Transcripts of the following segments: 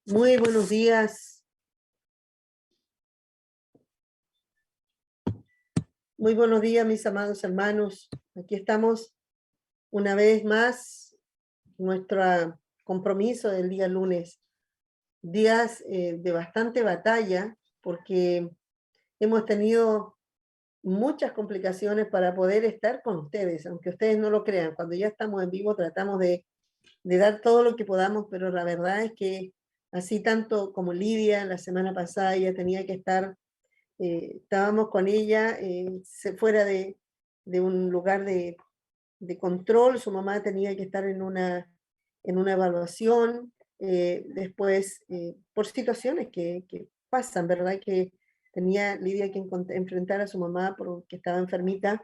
Muy buenos días. Muy buenos días, mis amados hermanos. Aquí estamos una vez más, nuestro compromiso del día lunes. Días de bastante batalla, porque hemos tenido muchas complicaciones para poder estar con ustedes, aunque ustedes no lo crean. Cuando ya estamos en vivo tratamos de dar todo lo que podamos, pero la verdad es que así tanto como Lidia, la semana pasada ella tenía que estar, estábamos con ella fuera de un lugar de control, su mamá tenía que estar en una evaluación, después por situaciones que pasan, ¿verdad? Que tenía Lidia que enfrentar a su mamá porque estaba enfermita,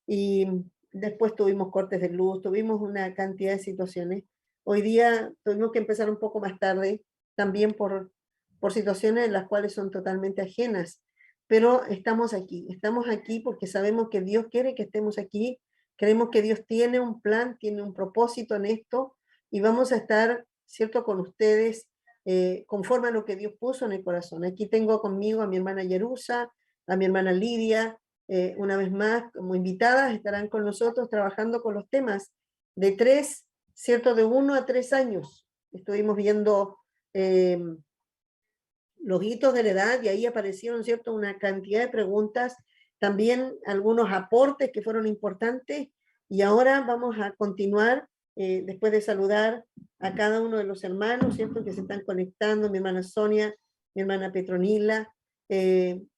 y después tuvimos cortes de luz, tuvimos una cantidad de situaciones. Hoy día tuvimos que empezar un poco más tarde, también por situaciones en las cuales son totalmente ajenas, pero estamos aquí porque sabemos que Dios quiere que estemos aquí, creemos que Dios tiene un plan, tiene un propósito en esto, y vamos a estar, ¿cierto?, con ustedes conforme a lo que Dios puso en el corazón. Aquí tengo conmigo a mi hermana Yerusa, a mi hermana Lidia, una vez más, como invitadas, estarán con nosotros trabajando con los temas de 3, ¿cierto? De 1 a 3 años. Estuvimos viendo los hitos de la edad y ahí aparecieron, ¿cierto?, una cantidad de preguntas, también algunos aportes que fueron importantes, y ahora vamos a continuar, después de saludar a cada uno de los hermanos, ¿cierto?, que se están conectando, mi hermana Sonia, mi hermana Petronila,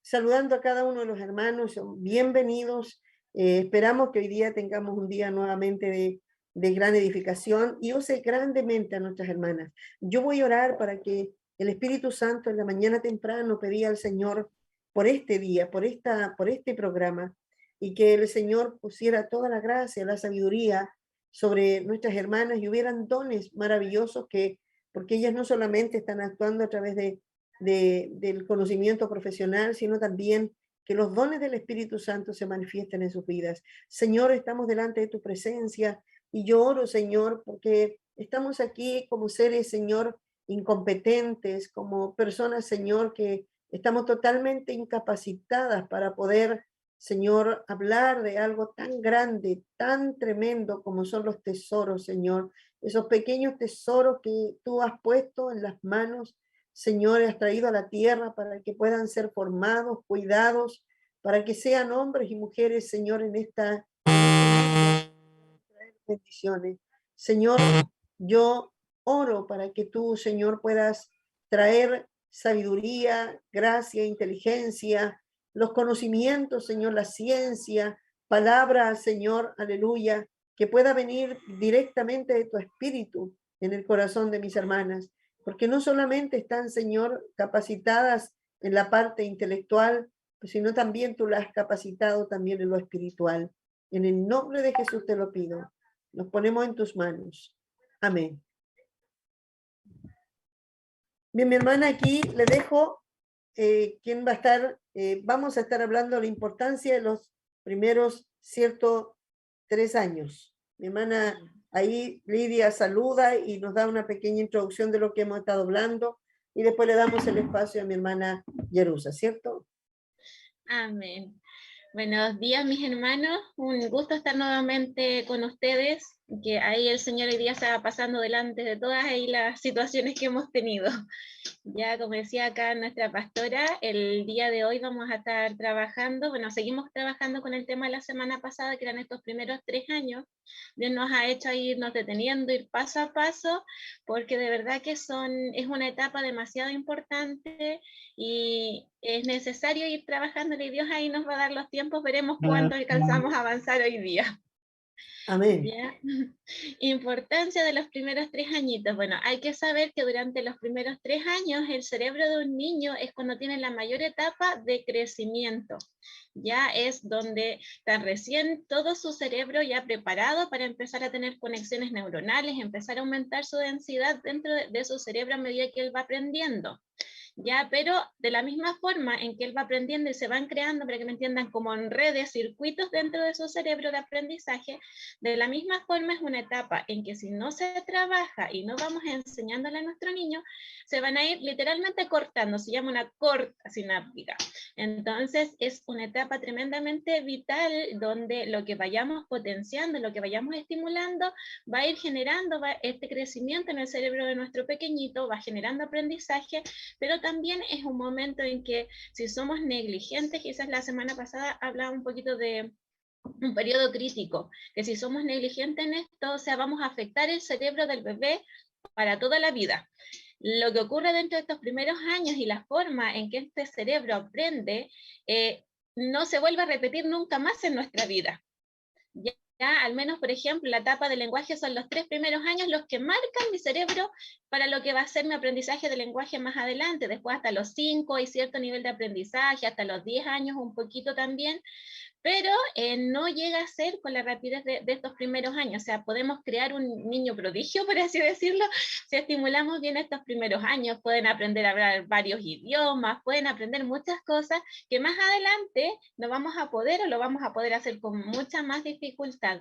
saludando a cada uno de los hermanos, bienvenidos, esperamos que hoy día tengamos un día nuevamente de gran edificación, y use grandemente a nuestras hermanas. Yo voy a orar para que el Espíritu Santo en la mañana temprano pedía al Señor por este día, por este programa, y que el Señor pusiera toda la gracia, la sabiduría sobre nuestras hermanas, y hubieran dones maravillosos porque ellas no solamente están actuando a través del conocimiento profesional, sino también que los dones del Espíritu Santo se manifiesten en sus vidas. Señor, estamos delante de tu presencia, y yo oro, Señor, porque estamos aquí como seres, Señor, incompetentes, como personas, Señor, que estamos totalmente incapacitadas para poder, Señor, hablar de algo tan grande, tan tremendo como son los tesoros, Señor. Esos pequeños tesoros que tú has puesto en las manos, Señor, has traído a la tierra para que puedan ser formados, cuidados, para que sean hombres y mujeres, Señor, en esta bendiciones. Señor, yo oro para que tú, Señor, puedas traer sabiduría, gracia, inteligencia, los conocimientos, Señor, la ciencia, palabra, Señor, aleluya, que pueda venir directamente de tu espíritu en el corazón de mis hermanas, porque no solamente están, Señor, capacitadas en la parte intelectual, sino también tú las has capacitado también en lo espiritual. En el nombre de Jesús te lo pido. Nos ponemos en tus manos. Amén. Bien, mi hermana, aquí le dejo quién va a estar, vamos a estar hablando de la importancia de los primeros, 3 años. Mi hermana, ahí Lidia saluda y nos da una pequeña introducción de lo que hemos estado hablando, y después le damos el espacio a mi hermana Yerusa, ¿cierto? Amén. Buenos días, mis hermanos. Un gusto estar nuevamente con ustedes. Que ahí el Señor hoy día se va pasando delante de todas ahí las situaciones que hemos tenido. Ya, como decía acá nuestra pastora, el día de hoy vamos a estar trabajando, bueno, seguimos trabajando con el tema de la semana pasada, que eran estos primeros 3 años. Dios nos ha hecho irnos deteniendo, ir paso a paso, porque de verdad que es una etapa demasiado importante y es necesario ir trabajando, y Dios ahí nos va a dar los tiempos, veremos cuánto alcanzamos a avanzar hoy día. Amén. ¿Ya? Importancia de los primeros 3 añitos. Bueno, hay que saber que durante los primeros 3 años el cerebro de un niño es cuando tiene la mayor etapa de crecimiento. Ya es donde está recién todo su cerebro ya preparado para empezar a tener conexiones neuronales, empezar a aumentar su densidad dentro de su cerebro a medida que él va aprendiendo. ya, pero de la misma forma en que él va aprendiendo y se van creando, para que me entiendan, como en redes, circuitos dentro de su cerebro de aprendizaje, de la misma forma es una etapa en que si no se trabaja y no vamos enseñándole a nuestro niño, se van a ir literalmente cortando, se llama una corta sináptica. Entonces es una etapa tremendamente vital donde lo que vayamos potenciando, lo que vayamos estimulando, va a ir generando este crecimiento en el cerebro de nuestro pequeñito, va generando aprendizaje, pero también es un momento en que si somos negligentes, quizás la semana pasada hablaba un poquito de un periodo crítico, que si somos negligentes en esto, o sea, vamos a afectar el cerebro del bebé para toda la vida. Lo que ocurre dentro de estos primeros años y la forma en que este cerebro aprende, no se vuelve a repetir nunca más en nuestra vida. Ya, al menos, por ejemplo, la etapa del lenguaje son los 3 primeros años los que marcan mi cerebro para lo que va a ser mi aprendizaje de lenguaje más adelante. Después hasta los 5 hay cierto nivel de aprendizaje, hasta los 10 años un poquito también, pero no llega a ser con la rapidez de estos primeros años. O sea, podemos crear un niño prodigio, por así decirlo, si estimulamos bien estos primeros años. Pueden aprender a hablar varios idiomas, pueden aprender muchas cosas que más adelante no vamos a poder o lo vamos a poder hacer con mucha más dificultad.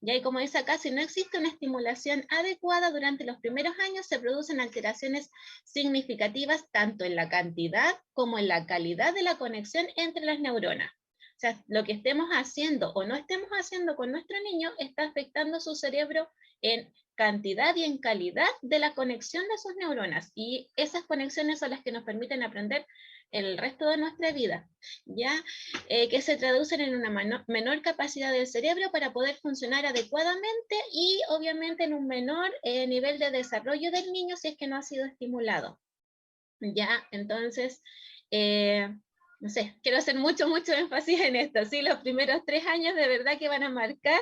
Y como dice acá, si no existe una estimulación adecuada durante los primeros años, se producen alteraciones significativas tanto en la cantidad como en la calidad de la conexión entre las neuronas. O sea, lo que estemos haciendo o no estemos haciendo con nuestro niño está afectando su cerebro en cantidad y en calidad de la conexión de sus neuronas. Y esas conexiones son las que nos permiten aprender el resto de nuestra vida, ¿ya? Que se traducen en una menor capacidad del cerebro para poder funcionar adecuadamente y obviamente en un menor nivel de desarrollo del niño si es que no ha sido estimulado, ¿ya? Entonces, no sé, quiero hacer mucho énfasis en esto, ¿sí? Los primeros 3 años de verdad que van a marcar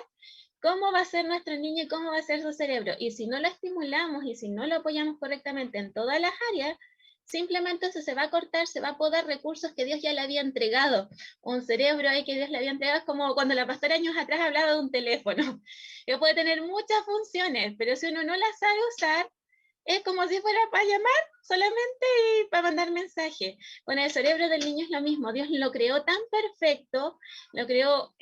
cómo va a ser nuestro niño y cómo va a ser su cerebro. Y si no lo estimulamos y si no lo apoyamos correctamente en todas las áreas, simplemente eso se va a cortar, se va a podar recursos que Dios ya le había entregado. Un cerebro ahí que Dios le había entregado es como cuando la pastora años atrás hablaba de un teléfono, que puede tener muchas funciones, pero si uno no las sabe usar, es como si fuera para llamar solamente y para mandar mensaje. Con el cerebro del niño es lo mismo. Dios lo creó tan perfecto, lo creó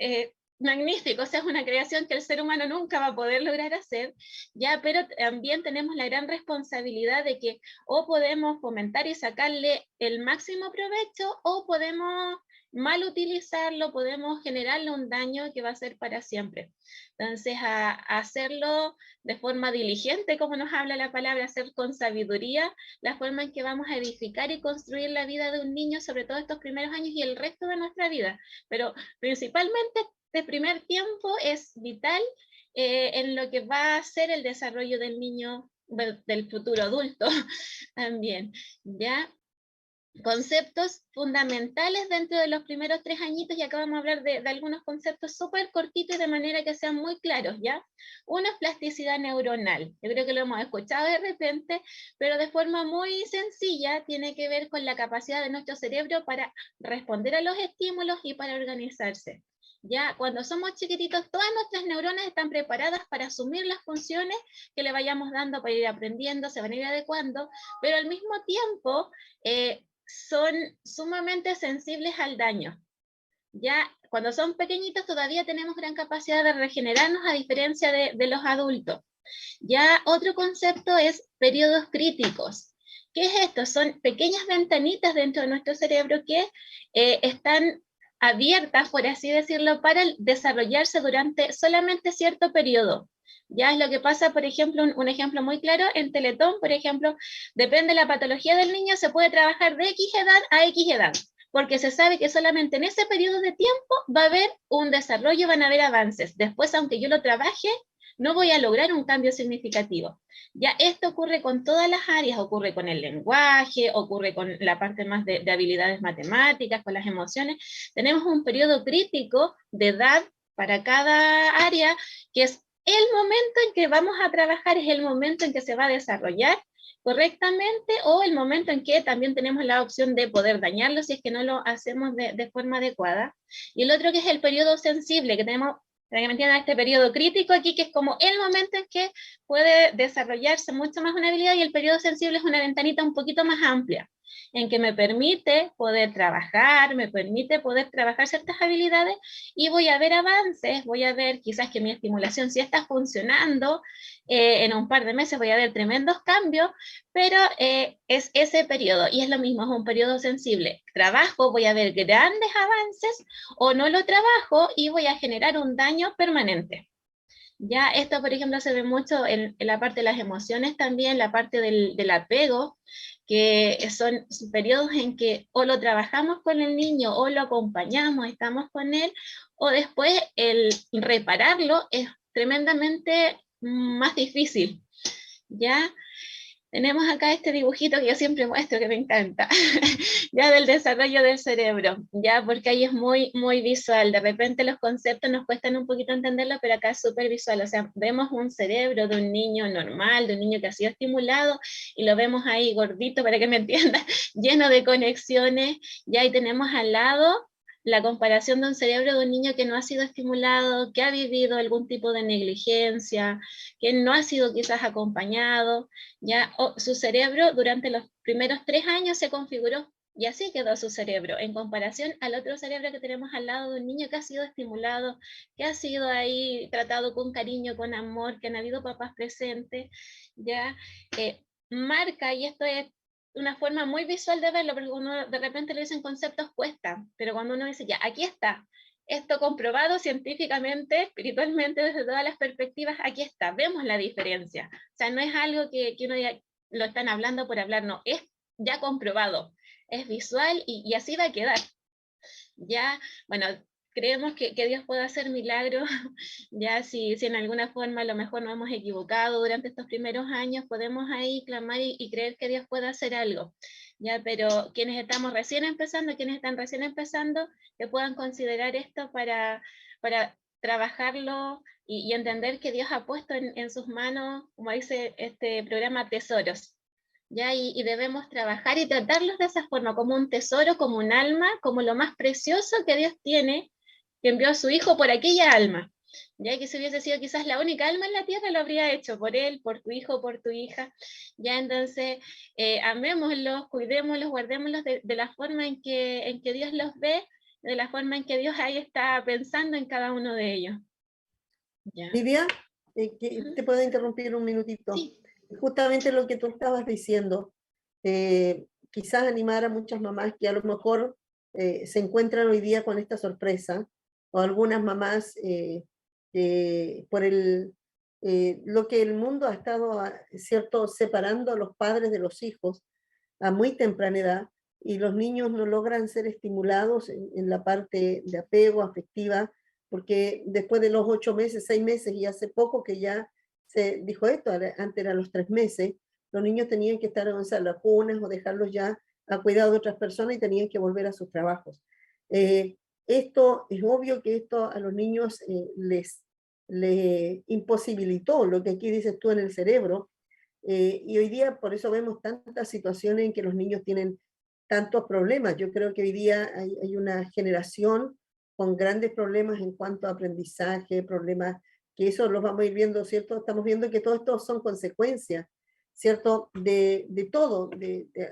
magnífico, o sea, es una creación que el ser humano nunca va a poder lograr hacer, ya, pero también tenemos la gran responsabilidad de que o podemos fomentar y sacarle el máximo provecho o podemos mal utilizarlo, podemos generarle un daño que va a ser para siempre. Entonces, a hacerlo de forma diligente, como nos habla la palabra, hacer con sabiduría, la forma en que vamos a edificar y construir la vida de un niño, sobre todo estos primeros años y el resto de nuestra vida. Pero principalmente este primer tiempo es vital en lo que va a ser el desarrollo del niño, del futuro adulto también, ¿ya? Conceptos fundamentales dentro de los primeros 3 añitos, y acá vamos a hablar de algunos conceptos súper cortitos y de manera que sean muy claros, ¿ya? Uno es plasticidad neuronal. Yo creo que lo hemos escuchado de repente, pero de forma muy sencilla tiene que ver con la capacidad de nuestro cerebro para responder a los estímulos y para organizarse. Ya cuando somos chiquititos, todas nuestras neuronas están preparadas para asumir las funciones que le vayamos dando para ir aprendiendo, se van a ir adecuando, pero al mismo tiempo son sumamente sensibles al daño. Ya cuando son pequeñitos todavía tenemos gran capacidad de regenerarnos a diferencia de los adultos. Ya otro concepto es periodos críticos. ¿Qué es esto? Son pequeñas ventanitas dentro de nuestro cerebro que están abiertas, por así decirlo, para desarrollarse durante solamente cierto periodo. Ya es lo que pasa, por ejemplo, un ejemplo muy claro, en Teletón, por ejemplo, depende de la patología del niño, se puede trabajar de X edad a X edad, porque se sabe que solamente en ese periodo de tiempo va a haber un desarrollo, van a haber avances. Después, aunque yo lo trabaje, no voy a lograr un cambio significativo. Ya esto ocurre con todas las áreas, ocurre con el lenguaje, ocurre con la parte más de habilidades matemáticas, con las emociones. Tenemos un periodo crítico de edad para cada área, que es el momento en que vamos a trabajar, es el momento en que se va a desarrollar correctamente o el momento en que también tenemos la opción de poder dañarlo si es que no lo hacemos de forma adecuada. Y el otro que es el periodo sensible, que tenemos, para que me entiendan, este periodo crítico aquí, que es como el momento en que puede desarrollarse mucho más una habilidad, y el periodo sensible es una ventanita un poquito más amplia. en que me permite poder trabajar, me permite poder trabajar ciertas habilidades y voy a ver avances, voy a ver quizás que mi estimulación sí está funcionando, en un par de meses voy a ver tremendos cambios, pero es ese periodo y es lo mismo, es un periodo sensible. Trabajo, voy a ver grandes avances o no lo trabajo y voy a generar un daño permanente. Ya esto, por ejemplo, se ve mucho en la parte de las emociones también, la parte del apego, que son periodos en que o lo trabajamos con el niño o lo acompañamos, estamos con él, o después el repararlo es tremendamente más difícil, ¿ya? Tenemos acá este dibujito que yo siempre muestro, que me encanta, ya del desarrollo del cerebro, ya porque ahí es muy, muy visual. De repente los conceptos nos cuestan un poquito entenderlo, pero acá es súper visual. O sea, vemos un cerebro de un niño normal, de un niño que ha sido estimulado, y lo vemos ahí gordito, para que me entiendan, lleno de conexiones. Ya ahí tenemos al lado la comparación de un cerebro de un niño que no ha sido estimulado, que ha vivido algún tipo de negligencia, que no ha sido quizás acompañado. Ya su cerebro durante los primeros 3 años se configuró y así quedó su cerebro, en comparación al otro cerebro que tenemos al lado de un niño que ha sido estimulado, que ha sido ahí tratado con cariño, con amor, que han habido papás presentes, ya marca, y esto es una forma muy visual de verlo, porque uno de repente le dicen conceptos cuesta, pero cuando uno dice, ya, aquí está, esto comprobado científicamente, espiritualmente, desde todas las perspectivas, aquí está, vemos la diferencia. O sea, no es algo que uno diga, lo están hablando por hablar, no, es ya comprobado, es visual y así va a quedar. Ya, bueno, creemos que Dios puede hacer milagros, ya si en alguna forma a lo mejor nos hemos equivocado durante estos primeros años, podemos ahí clamar y creer que Dios puede hacer algo, ya, pero quienes estamos recién empezando, quienes están recién empezando, que puedan considerar esto para trabajarlo y entender que Dios ha puesto en sus manos, como dice este programa, tesoros. ¿Ya? Y debemos trabajar y tratarlos de esa forma, como un tesoro, como un alma, como lo más precioso que Dios tiene, que envió a su Hijo por aquella alma. Ya que si hubiese sido quizás la única alma en la tierra, lo habría hecho por él, por tu hijo, por tu hija. Ya entonces, amémoslos, cuidémoslos, guardémoslos de la forma en que Dios los ve, de la forma en que Dios ahí está pensando en cada uno de ellos. ¿Ya? Lidia, te puedo interrumpir un minutito. Sí. Justamente lo que tú estabas diciendo, quizás animar a muchas mamás que a lo mejor se encuentran hoy día con esta sorpresa, o algunas mamás por lo que el mundo ha estado, cierto, separando a los padres de los hijos a muy temprana edad, y los niños no logran ser estimulados en la parte de apego afectiva, porque después de los 8 meses, 6 meses, y hace poco que ya se dijo esto, antes eran los 3 meses, los niños tenían que estar en las cunas o dejarlos ya a cuidado de otras personas y tenían que volver a sus trabajos. Esto es obvio que esto a los niños les imposibilitó lo que aquí dices tú en el cerebro, y hoy día por eso vemos tantas situaciones en que los niños tienen tantos problemas. Yo creo que hoy día hay una generación con grandes problemas en cuanto a aprendizaje, problemas que eso los vamos a ir viendo, ¿cierto? Estamos viendo que todo esto son consecuencias, ¿cierto? De todo.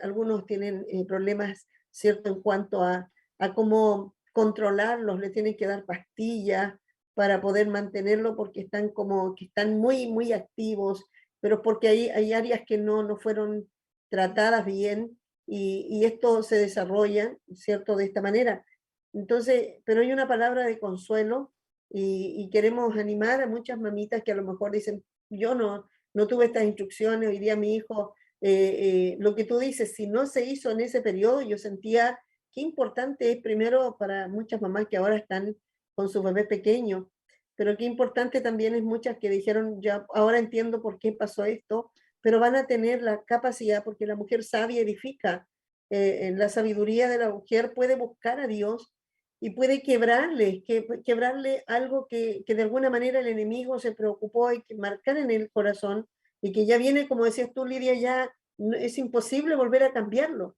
Algunos tienen problemas, ¿cierto? En cuanto a cómo controlarlos, le tienen que dar pastillas para poder mantenerlo porque están como que están muy, muy activos, pero porque hay áreas que no fueron tratadas bien, y esto se desarrolla, ¿cierto? De esta manera. Entonces, pero hay una palabra de consuelo, y queremos animar a muchas mamitas que a lo mejor dicen, yo no tuve estas instrucciones, hoy día mi hijo, lo que tú dices, si no se hizo en ese periodo, yo sentía qué importante es primero para muchas mamás que ahora están con su bebé pequeño, pero qué importante también es muchas que dijeron, ya ahora entiendo por qué pasó esto, pero van a tener la capacidad, porque la mujer sabia edifica, en la sabiduría de la mujer puede buscar a Dios y puede quebrarle algo que de alguna manera el enemigo se preocupó y que marcar en el corazón, y que ya viene, como decías tú, Lidia, ya es imposible volver a cambiarlo,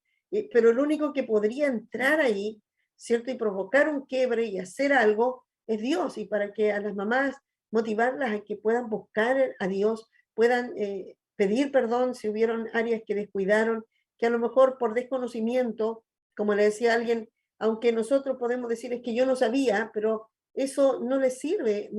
pero el único que podría entrar ahí, ¿cierto? Y provocar un quiebre y hacer algo es Dios, y para que a las mamás motivarlas a que puedan buscar a Dios, puedan pedir perdón si hubieron áreas que descuidaron, que a lo mejor por desconocimiento, como le decía alguien, aunque nosotros podemos decir es que yo no sabía, pero eso no le sirve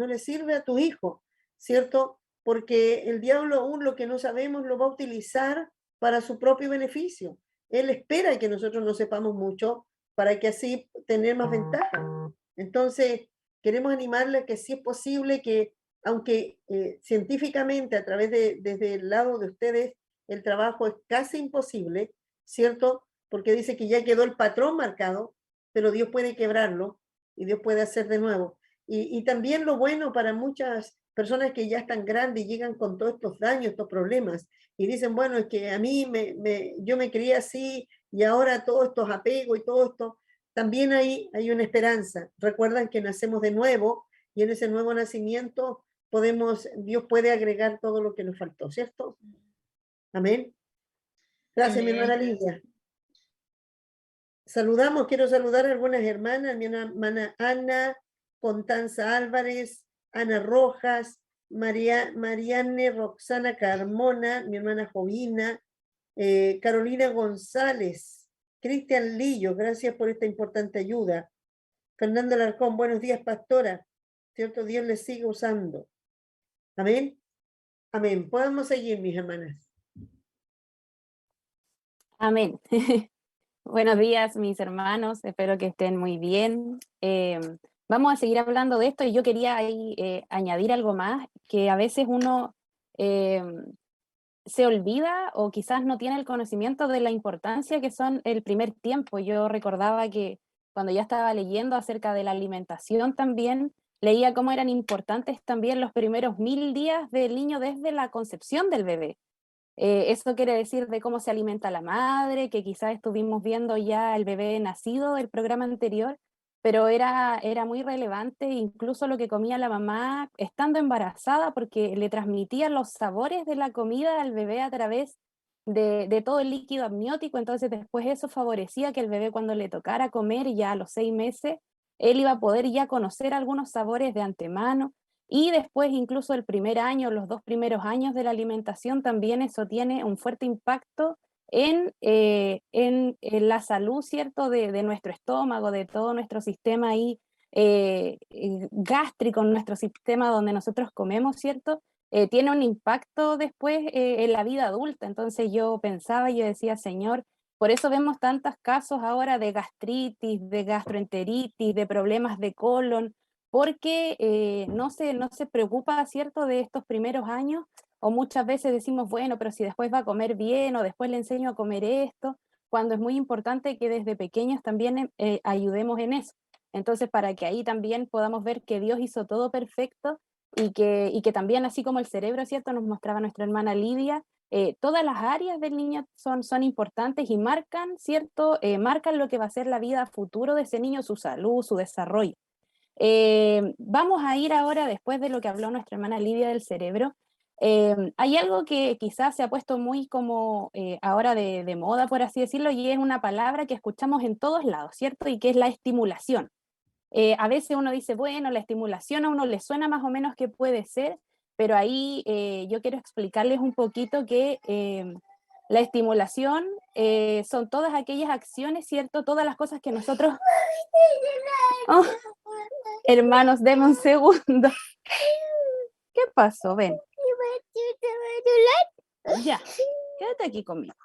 a tu hijo, ¿cierto? Porque el diablo aún lo que no sabemos lo va a utilizar para su propio beneficio. Él espera que nosotros no sepamos mucho para que así tener más ventaja. Entonces, queremos animarle a que sí es posible que, aunque científicamente a través desde el lado de ustedes el trabajo es casi imposible, ¿cierto? Porque dice que ya quedó el patrón marcado, pero Dios puede quebrarlo y Dios puede hacer de nuevo. Y también lo bueno para muchas personas que ya están grandes y llegan con todos estos daños, estos problemas, y dicen, bueno, es que a mí yo me crié así y ahora todos estos apegos y todo esto, también hay una esperanza. Recuerdan que nacemos de nuevo y en ese nuevo nacimiento Dios puede agregar todo lo que nos faltó, ¿cierto? Amén. Gracias, mi hermana Lidia. Quiero saludar a algunas hermanas, mi hermana Ana, Constanza Álvarez, Ana Rojas, Marianne Roxana Carmona, mi hermana Jovina, Carolina González, Cristian Lillo, gracias por esta importante ayuda. Fernando Alarcón, buenos días, pastora. Cierto, Dios les sigue usando. Amén. Amén. Podemos seguir, mis hermanas. Amén. Buenos días, mis hermanos. Espero que estén muy bien. Vamos a seguir hablando de esto y yo quería ahí, añadir algo más, que a veces uno se olvida o quizás no tiene el conocimiento de la importancia que son el primer tiempo. Yo recordaba que cuando ya estaba leyendo acerca de la alimentación también, leía cómo eran importantes también los primeros 1000 días del niño desde la concepción del bebé. Eso quiere decir de cómo se alimenta la madre, que quizás estuvimos viendo ya el bebé nacido del programa anterior, pero era muy relevante incluso lo que comía la mamá estando embarazada, porque le transmitía los sabores de la comida al bebé a través de todo el líquido amniótico. Entonces después eso favorecía que el bebé, cuando le tocara comer ya a los 6 meses, él iba a poder ya conocer algunos sabores de antemano. Y después, incluso el primer año, los 2 primeros años de la alimentación, también eso tiene un fuerte impacto en la salud, ¿cierto? De nuestro estómago, de todo nuestro sistema ahí gástrico, nuestro sistema donde nosotros comemos, ¿cierto? Tiene un impacto después en la vida adulta. Entonces yo pensaba, yo decía, Señor, por eso vemos tantos casos ahora de gastritis, de gastroenteritis, de problemas de colon, porque no se preocupa, ¿cierto?, de estos primeros años, o muchas veces decimos, bueno, pero si después va a comer bien, o después le enseño a comer esto, cuando es muy importante que desde pequeños también ayudemos en eso. Entonces, para que ahí también podamos ver que Dios hizo todo perfecto, y que también, así como el cerebro, ¿cierto?, nos mostraba nuestra hermana Lidia, todas las áreas del niño son importantes y marcan, ¿cierto?, marcan lo que va a ser la vida futuro de ese niño, su salud, su desarrollo. Vamos a ir ahora, después de lo que habló nuestra hermana Lidia del cerebro, hay algo que quizás se ha puesto muy como ahora de moda, por así decirlo, y es una palabra que escuchamos en todos lados, ¿cierto? Y que es la estimulación. A veces uno dice, bueno, la estimulación a uno le suena más o menos que puede ser, pero ahí yo quiero explicarles un poquito que la estimulación son todas aquellas acciones, ¿cierto? Todas las cosas que nosotros... Oh, hermanos, denme un segundo. ¿Qué pasó? Ven. Ya, quédate aquí conmigo.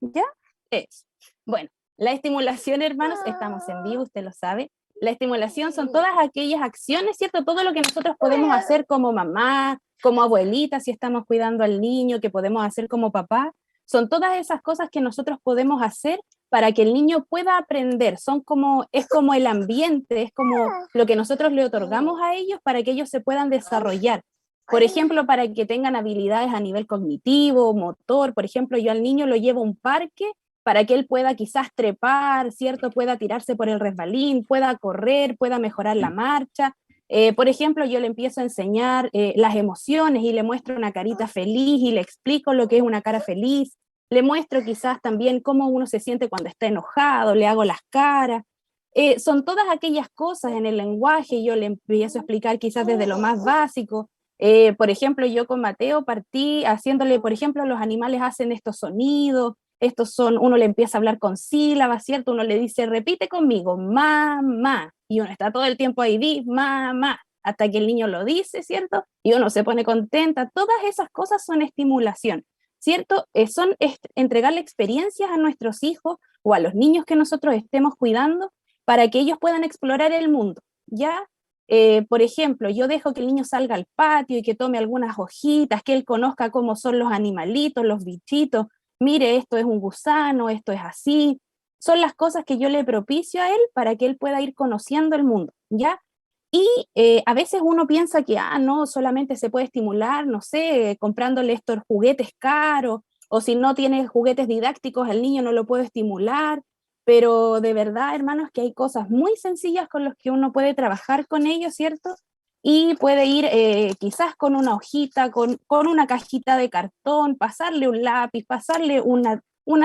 ¿Ya? Eso. Bueno, la estimulación, hermanos, estamos en vivo, usted lo sabe. La estimulación son todas aquellas acciones, ¿cierto? Todo lo que nosotros podemos hacer como mamá, como abuelita, si estamos cuidando al niño, que podemos hacer como papá. Son todas esas cosas que nosotros podemos hacer para que el niño pueda aprender. Es como el ambiente, es como lo que nosotros le otorgamos a ellos para que ellos se puedan desarrollar. Por ejemplo, para que tengan habilidades a nivel cognitivo, motor. Por ejemplo, yo al niño lo llevo a un parque para que él pueda quizás trepar, ¿cierto? Pueda tirarse por el resbalín, pueda correr, pueda mejorar la marcha. Por ejemplo, yo le empiezo a enseñar las emociones y le muestro una carita feliz y le explico lo que es una cara feliz. Le muestro quizás también cómo uno se siente cuando está enojado, le hago las caras. Son todas aquellas cosas en el lenguaje, yo le empiezo a explicar quizás desde lo más básico. Por ejemplo, yo con Mateo partí haciéndole, por ejemplo, los animales hacen estos sonidos, estos son, uno le empieza a hablar con sílabas, ¿cierto? Uno le dice, repite conmigo, mamá, y uno está todo el tiempo ahí, di, mamá, hasta que el niño lo dice, ¿cierto? Y uno se pone contenta, todas esas cosas son estimulación, ¿cierto? Entregarle experiencias a nuestros hijos o a los niños que nosotros estemos cuidando para que ellos puedan explorar el mundo, ¿ya? Por ejemplo, yo dejo que el niño salga al patio y que tome algunas hojitas, que él conozca cómo son los animalitos, los bichitos, mire, esto es un gusano, esto es así, son las cosas que yo le propicio a él para que él pueda ir conociendo el mundo, ¿ya? Y a veces uno piensa que, no, solamente se puede estimular, no sé, comprándole estos juguetes caros, o si no tiene juguetes didácticos, el niño no lo puede estimular, pero de verdad, hermanos, que hay cosas muy sencillas con las que uno puede trabajar con ellos, ¿cierto? Y puede ir quizás con una hojita, con una cajita de cartón, pasarle un lápiz, pasarle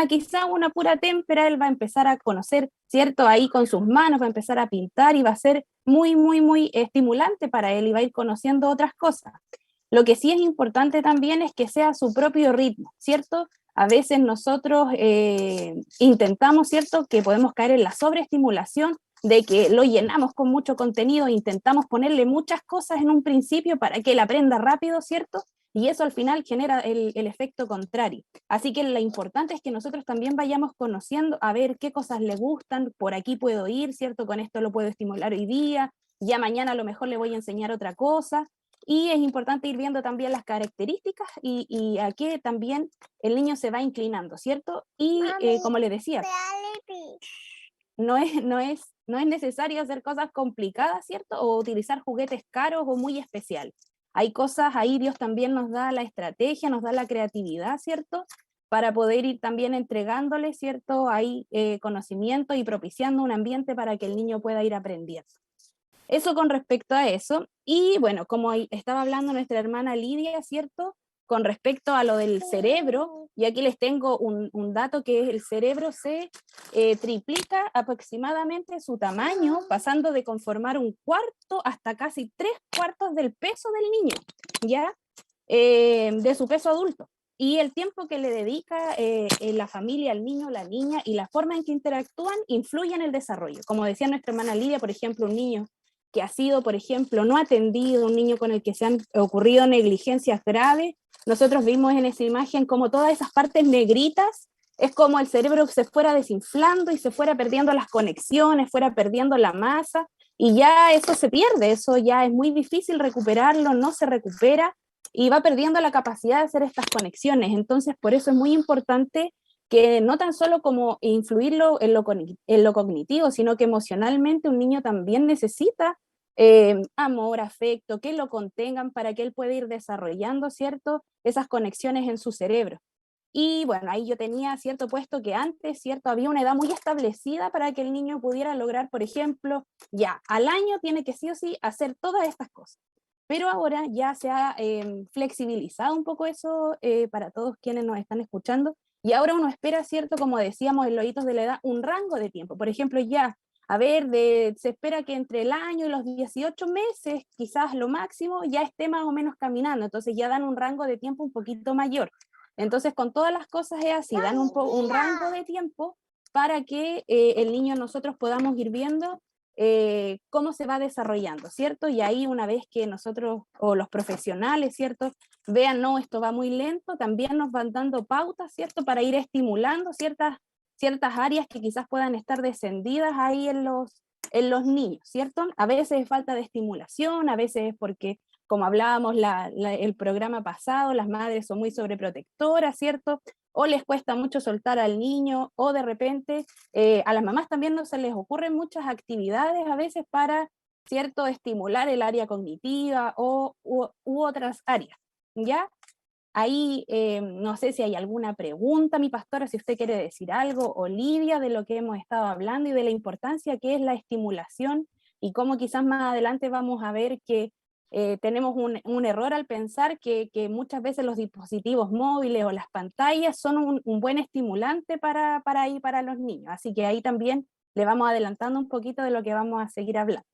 quizá una pura témpera, él va a empezar a conocer, ¿cierto? Ahí con sus manos va a empezar a pintar y va a ser muy, muy, muy estimulante para él y va a ir conociendo otras cosas. Lo que sí es importante también es que sea a su propio ritmo, ¿cierto? A veces nosotros intentamos, ¿cierto?, que podemos caer en la sobreestimulación de que lo llenamos con mucho contenido, intentamos ponerle muchas cosas en un principio para que él aprenda rápido, ¿cierto? Y eso al final genera el efecto contrario. Así que lo importante es que nosotros también vayamos conociendo a ver qué cosas le gustan, por aquí puedo ir, ¿cierto? Con esto lo puedo estimular hoy día, ya mañana a lo mejor le voy a enseñar otra cosa. Y es importante ir viendo también las características y a qué también el niño se va inclinando, ¿cierto? Y como le decía, no es necesario hacer cosas complicadas, ¿cierto? O utilizar juguetes caros o muy especiales. Hay cosas, ahí Dios también nos da la estrategia, nos da la creatividad, ¿cierto? Para poder ir también entregándole, ¿cierto? Ahí conocimiento y propiciando un ambiente para que el niño pueda ir aprendiendo. Eso con respecto a eso. Y bueno, como estaba hablando nuestra hermana Lidia, ¿cierto? Con respecto a lo del cerebro, y aquí les tengo un dato que el cerebro se triplica aproximadamente su tamaño, pasando de conformar un cuarto hasta casi 3/4 del peso del niño, ¿ya? De su peso adulto. Y el tiempo que le dedica la familia al niño, la niña, y la forma en que interactúan, influye en el desarrollo. Como decía nuestra hermana Lidia, por ejemplo, un niño que ha sido, por ejemplo, no atendido, un niño con el que se han ocurrido negligencias graves, nosotros vimos en esa imagen como todas esas partes negritas, es como el cerebro se fuera desinflando y se fuera perdiendo las conexiones, fuera perdiendo la masa, y ya eso se pierde, eso ya es muy difícil recuperarlo, no se recupera, y va perdiendo la capacidad de hacer estas conexiones. Entonces, por eso es muy importante que no tan solo como influirlo en lo cognitivo, sino que emocionalmente un niño también necesita amor, afecto, que lo contengan para que él pueda ir desarrollando, ¿cierto?, esas conexiones en su cerebro. Y bueno, ahí yo tenía cierto puesto que antes, ¿cierto?, había una edad muy establecida para que el niño pudiera lograr, por ejemplo, ya al año tiene que sí o sí hacer todas estas cosas. Pero ahora ya se ha flexibilizado un poco eso para todos quienes nos están escuchando, y ahora uno espera, ¿cierto?, como decíamos en los hitos de la edad, un rango de tiempo. Por ejemplo, ya, a ver, se espera que entre el año y los 18 meses, quizás lo máximo, ya esté más o menos caminando, entonces ya dan un rango de tiempo un poquito mayor. Entonces, con todas las cosas es así, dan un rango de tiempo para que el niño nosotros podamos ir viendo cómo se va desarrollando, ¿cierto? Y ahí una vez que nosotros, o los profesionales, ¿cierto?, vean, no, esto va muy lento, también nos van dando pautas, ¿cierto?, para ir estimulando ciertas áreas que quizás puedan estar descendidas ahí en los niños, ¿cierto? A veces es falta de estimulación, a veces es porque, como hablábamos el programa pasado, las madres son muy sobreprotectoras, ¿cierto? O les cuesta mucho soltar al niño, o de repente a las mamás también no se les ocurren muchas actividades a veces para, ¿cierto?, estimular el área cognitiva u otras áreas, ¿ya? Ahí no sé si hay alguna pregunta, mi pastora, si usted quiere decir algo, Olivia, de lo que hemos estado hablando y de la importancia que es la estimulación y cómo quizás más adelante vamos a ver que tenemos un error al pensar que muchas veces los dispositivos móviles o las pantallas son un buen estimulante para los niños. Así que ahí también le vamos adelantando un poquito de lo que vamos a seguir hablando.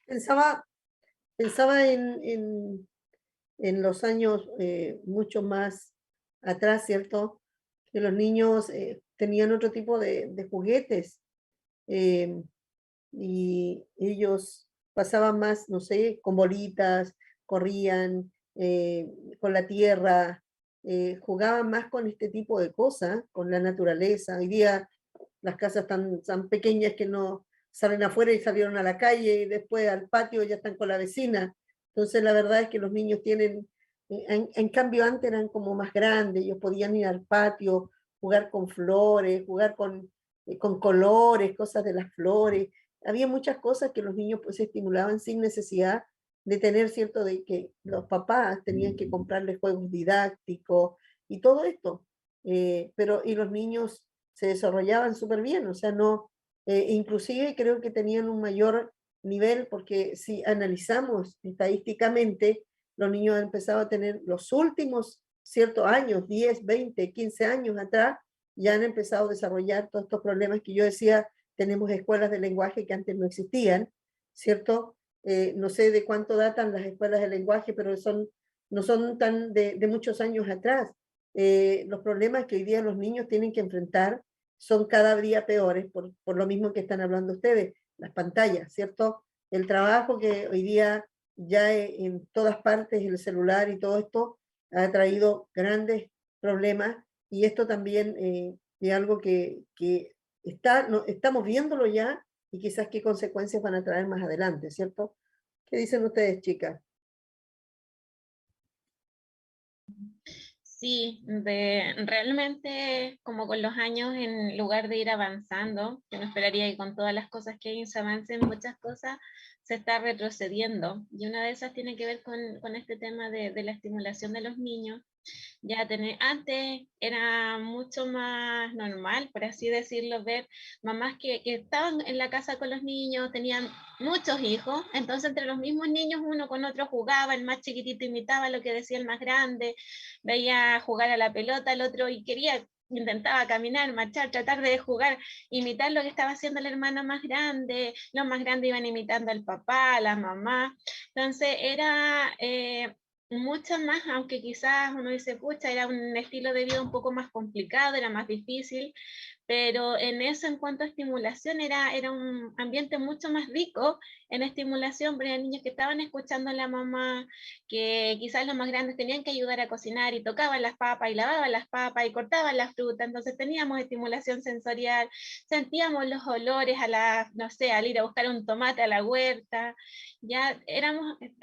Pensaba en los años mucho más atrás, ¿cierto? que los niños tenían otro tipo de juguetes, y ellos pasaban más, no sé, con bolitas, corrían con la tierra, jugaban más con este tipo de cosas, con la naturaleza. Hoy día las casas tan pequeñas que no salen afuera y salieron a la calle y después al patio ya están con la vecina. Entonces la verdad es que los niños tienen, en cambio antes eran como más grandes, ellos podían ir al patio, jugar con flores, jugar con colores, cosas de las flores. Había muchas cosas que los niños pues estimulaban sin necesidad de tener, cierto, de que los papás tenían que comprarles juegos didácticos y todo esto. Pero y los niños se desarrollaban súper bien, o sea, no, inclusive creo que tenían un mayor nivel, porque si analizamos estadísticamente, los niños han empezado a tener los últimos ciertos años, 10, 20, 15 años atrás, ya han empezado a desarrollar todos estos problemas que yo decía, tenemos escuelas de lenguaje que antes no existían, ¿cierto? No sé de cuánto datan las escuelas de lenguaje, pero no son tan de muchos años atrás. Los problemas que hoy día los niños tienen que enfrentar son cada día peores, por lo mismo que están hablando ustedes, las pantallas, ¿cierto? El trabajo que hoy día ya en todas partes, el celular y todo esto, ha traído grandes problemas, y esto también es algo que no, estamos viéndolo ya, y quizás qué consecuencias van a traer más adelante, ¿cierto? ¿Qué dicen ustedes, chicas? Sí, realmente como con los años, en lugar de ir avanzando, que no esperaría que con todas las cosas que hay se avancen, muchas cosas se está retrocediendo. Y una de esas tiene que ver con este tema de la estimulación de los niños. Antes era mucho más normal, por así decirlo, ver mamás que estaban en la casa con los niños, tenían muchos hijos, entonces entre los mismos niños uno con otro jugaba, el más chiquitito imitaba lo que decía el más grande, veía jugar a la pelota el otro y intentaba caminar, marchar, tratar de jugar, imitar lo que estaba haciendo el hermano más grande, los más grandes iban imitando al papá, a la mamá, entonces era muchas más, aunque quizás uno dice, pucha, era un estilo de vida un poco más complicado, era más difícil, pero en eso, en cuanto a estimulación, era un ambiente mucho más rico en estimulación, porque eran niños que estaban escuchando a la mamá, que quizás los más grandes tenían que ayudar a cocinar y tocaban las papas y lavaban las papas y cortaban la fruta, entonces teníamos estimulación sensorial, sentíamos los olores no sé, al ir a buscar un tomate a la huerta,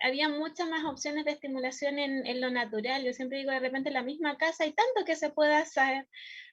había muchas más opciones de estimulación en lo natural. Yo siempre digo, de repente en la misma casa hay tanto que se puede hacer.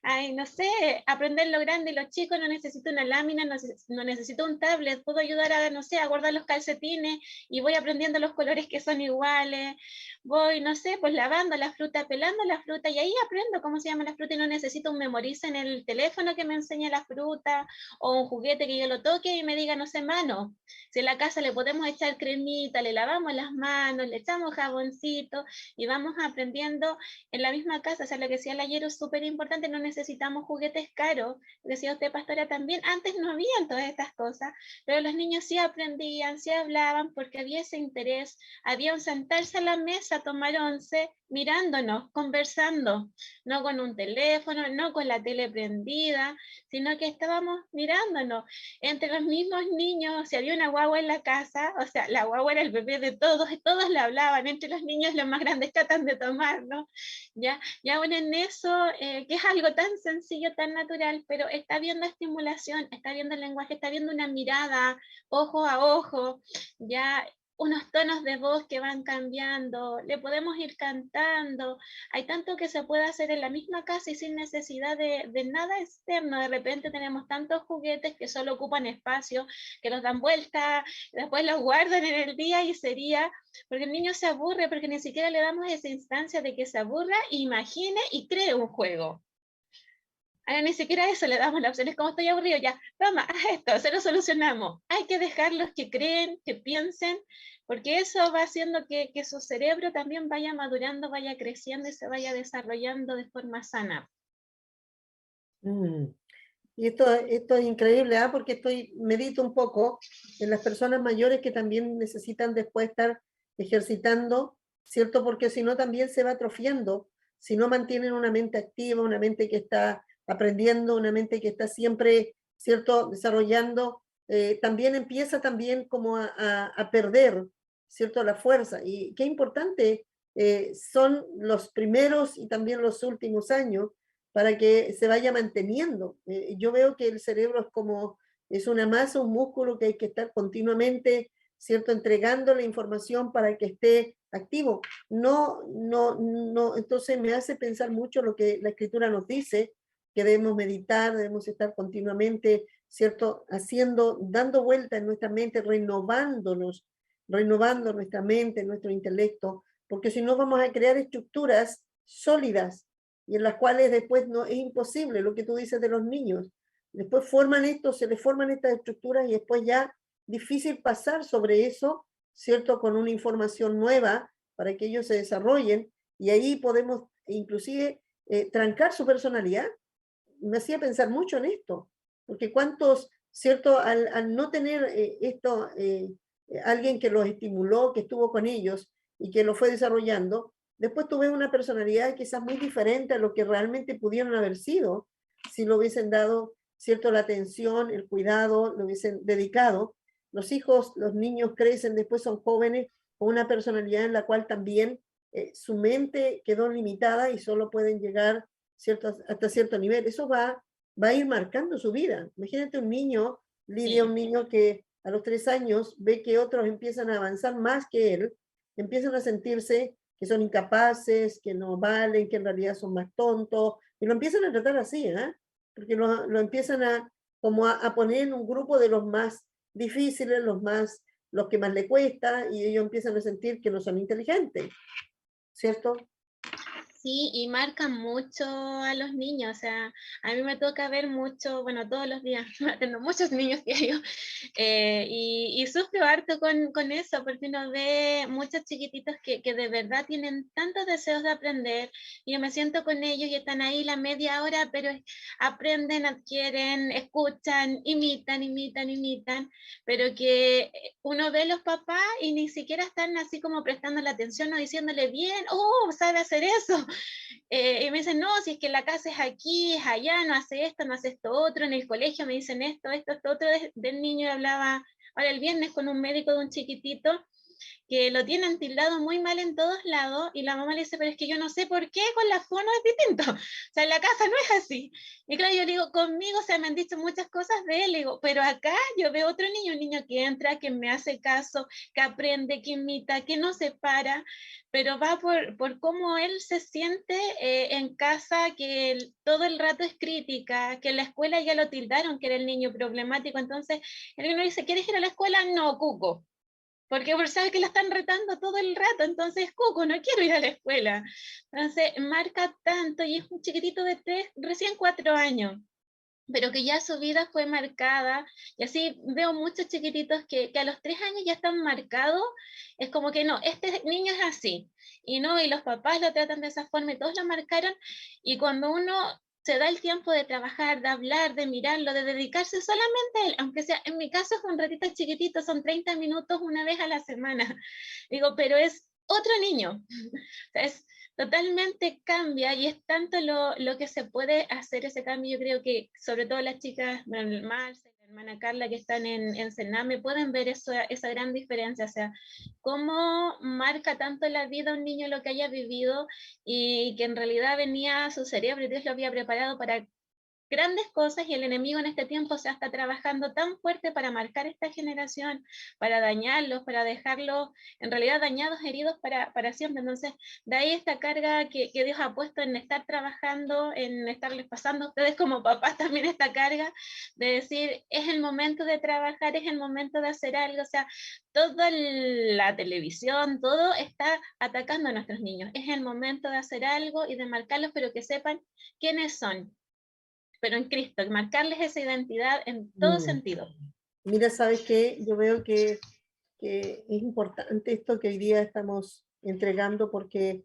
Ay, no sé, aprender lo grande y lo chico, no necesito una lámina, no necesito un tablet, puedo ayudar a, no sé, a guardar los calcetines y voy aprendiendo los colores que son iguales, voy, no sé, pues lavando la fruta, pelando la fruta y ahí aprendo cómo se llama la fruta y no necesito un memorice en el teléfono que me enseñe la fruta o un juguete que yo lo toque y me diga, no sé, mano. Si en la casa le podemos echar cremita, le lavamos las manos, le echamos jaboncito y vamos aprendiendo en la misma casa. O sea, lo que decía el ayer es súper importante, no necesitamos juguetes caros. Decía usted, pastora, también, antes no habían todas estas cosas, pero los niños sí aprendían, sí hablaban porque había ese interés, había un sentarse a la mesa, tomar once, mirándonos, conversando, no con un teléfono, no con la tele prendida, sino que estábamos mirándonos entre los mismos niños. Si había una guagua en la casa, o sea, la guagua era el bebé de todos, y todos le hablaban, entre los niños los más grandes tratan de tomar, ¿no? Ya bueno, en eso, que es algo tan sencillo, tan natural, pero está viendo estimulación, está viendo el lenguaje, está viendo una mirada, ojo a ojo, ya unos tonos de voz que van cambiando, le podemos ir cantando, hay tanto que se puede hacer en la misma casa y sin necesidad de nada externo. De repente tenemos tantos juguetes que solo ocupan espacio, que los dan vuelta, después los guardan en el día y sería, porque el niño se aburre, porque ni siquiera le damos esa instancia de que se aburra, imagine y cree un juego. Ahora ni siquiera eso le damos la opción, es como estoy aburrido, ya, toma, haz esto, se lo solucionamos. Hay que dejarlos que creen, que piensen, porque eso va haciendo que su cerebro también vaya madurando, vaya creciendo y se vaya desarrollando de forma sana. Mm. Y esto es increíble, ¿ah? Porque medito un poco en las personas mayores que también necesitan después estar ejercitando, ¿cierto? Porque si no también se va atrofiando, si no mantienen una mente activa, una mente que está aprendiendo, una mente que está siempre, ¿cierto?, desarrollando, también empieza también como a perder, ¿cierto?, la fuerza. Y qué importante son los primeros y también los últimos años para que se vaya manteniendo. Yo veo que el cerebro es como, es una masa, un músculo que hay que estar continuamente, ¿cierto?, entregando la información para que esté activo. No, entonces me hace pensar mucho lo que la escritura nos dice, que debemos meditar, debemos estar continuamente, ¿cierto?, haciendo, dando vuelta en nuestra mente, renovándonos, renovando nuestra mente, nuestro intelecto, porque si no vamos a crear estructuras sólidas y en las cuales después no es imposible lo que tú dices de los niños. Después forman esto, se les forman estas estructuras y después ya difícil pasar sobre eso, ¿cierto? Con una información nueva para que ellos se desarrollen y ahí podemos inclusive trancar su personalidad. Me hacía pensar mucho en esto, porque cuántos, ¿cierto? Al no tener alguien que los estimuló, que estuvo con ellos y que lo fue desarrollando, después tuve una personalidad quizás muy diferente a lo que realmente pudieron haber sido si lo hubiesen dado, ¿cierto?, la atención, el cuidado, lo hubiesen dedicado. Los hijos, los niños crecen, después son jóvenes con una personalidad en la cual también su mente quedó limitada y solo pueden llegar, ¿cierto?, hasta cierto nivel. Eso va a ir marcando su vida. Imagínate un niño, Lidia, un niño que a los 3 años ve que otros empiezan a avanzar más que él, empiezan a sentirse que son incapaces, que no valen, que en realidad son más tontos, y lo empiezan a tratar así, ¿eh? Porque lo empiezan como a poner en un grupo de los más difíciles, los que más le cuesta, y ellos empiezan a sentir que no son inteligentes, ¿cierto? Sí, y marcan mucho a los niños, o sea, a mí me toca ver mucho, bueno, todos los días, tengo muchos niños diarios, y sufro harto con eso, porque uno ve muchos chiquititos que de verdad tienen tantos deseos de aprender, y yo me siento con ellos y están ahí la media hora, pero aprenden, adquieren, escuchan, imitan, pero que uno ve los papás y ni siquiera están así como prestando la atención o diciéndole bien, oh, sabe hacer eso. Y me dicen, no, si es que la casa es aquí, es allá, no hace esto, no hace esto otro, en el colegio me dicen esto otro, del niño hablaba ahora el viernes con un médico de un chiquitito que lo tienen tildado muy mal en todos lados y la mamá le dice, pero es que yo no sé por qué con la fono es distinto, o sea, en la casa no es así. Y claro, yo le digo, conmigo se me han dicho muchas cosas de él, le digo, pero acá yo veo otro niño, un niño que entra, que me hace caso, que aprende, que imita, que no se para, pero va por cómo él se siente en casa, que todo el rato es crítica, que en la escuela ya lo tildaron, que era el niño problemático, entonces el niño dice, ¿quieres ir a la escuela? No, cuco. Porque sabe que la están retando todo el rato, entonces, Cuco, no quiero ir a la escuela. Entonces, marca tanto y es un chiquitito de 3, recién 4 años, pero que ya su vida fue marcada. Y así veo muchos chiquititos que a los 3 años ya están marcados. Es como que no, este niño es así. Y no, y los papás lo tratan de esa forma y todos lo marcaron. Y cuando uno se da el tiempo de trabajar, de hablar, de mirarlo, de dedicarse solamente a él, aunque sea, en mi caso es un ratito chiquitito, son 30 minutos una vez a la semana. Digo, pero es otro niño. Es totalmente cambia y es tanto lo que se puede hacer ese cambio. Yo creo que sobre todo las chicas, bueno, Marce, la hermana Carla que están en Sename, pueden ver eso, esa gran diferencia, o sea, cómo marca tanto la vida un niño lo que haya vivido y que en realidad venía a su cerebro y Dios lo había preparado para grandes cosas y el enemigo en este tiempo se está trabajando tan fuerte para marcar esta generación, para dañarlos, para dejarlos en realidad dañados, heridos para siempre. Entonces, de ahí esta carga que Dios ha puesto en estar trabajando, en estarles pasando a ustedes como papás también esta carga de decir, es el momento de trabajar, es el momento de hacer algo. O sea, toda la televisión, todo está atacando a nuestros niños. Es el momento de hacer algo y de marcarlos, pero que sepan quiénes son, pero en Cristo, marcarles esa identidad en todo Mm. sentido. Mira, ¿sabes qué? Yo veo que es importante esto que hoy día estamos entregando porque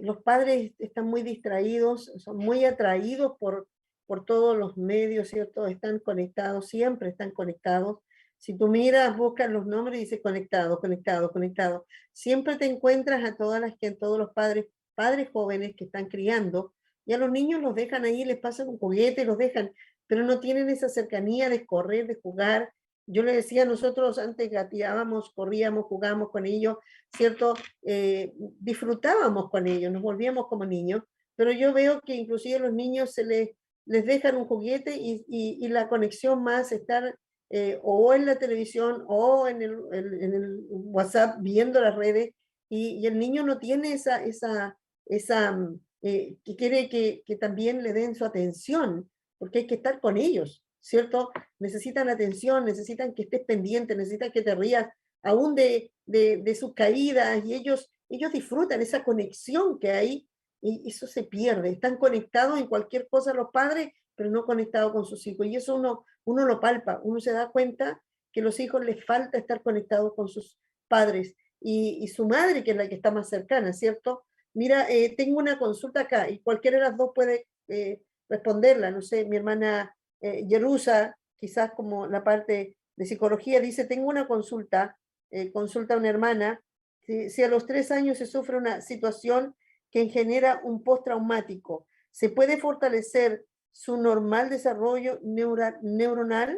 los padres están muy distraídos, son muy atraídos por todos los medios, ¿cierto? Están conectados, siempre están conectados. Si tú miras, buscas los nombres y dice conectado, conectado, conectado. Siempre te encuentras a todas las que todos los padres padres jóvenes que están criando, y a los niños los dejan ahí, les pasan un juguete, los dejan, pero no tienen esa cercanía de correr, de jugar. Yo le decía, nosotros antes gateábamos, corríamos, jugábamos con ellos, ¿cierto? Disfrutábamos con ellos, nos volvíamos como niños, pero yo veo que inclusive a los niños les dejan un juguete y la conexión más estar o en la televisión o en el WhatsApp viendo las redes, y el niño no tiene que quiere que también le den su atención, porque hay que estar con ellos, ¿cierto? Necesitan atención, necesitan que estés pendiente, necesitan que te rías aún de sus caídas, y ellos disfrutan esa conexión que hay, y eso se pierde. Están conectados en cualquier cosa los padres, pero no conectados con sus hijos, y eso uno lo palpa, uno se da cuenta que a los hijos les falta estar conectados con sus padres y su madre, que es la que está más cercana, ¿cierto? Mira, tengo una consulta acá y cualquiera de las dos puede responderla. No sé, mi hermana Yerusa, quizás como la parte de psicología, dice, tengo una consulta, consulta a una hermana, si a los 3 años se sufre una situación que genera un postraumático, ¿se puede fortalecer su normal desarrollo neuronal?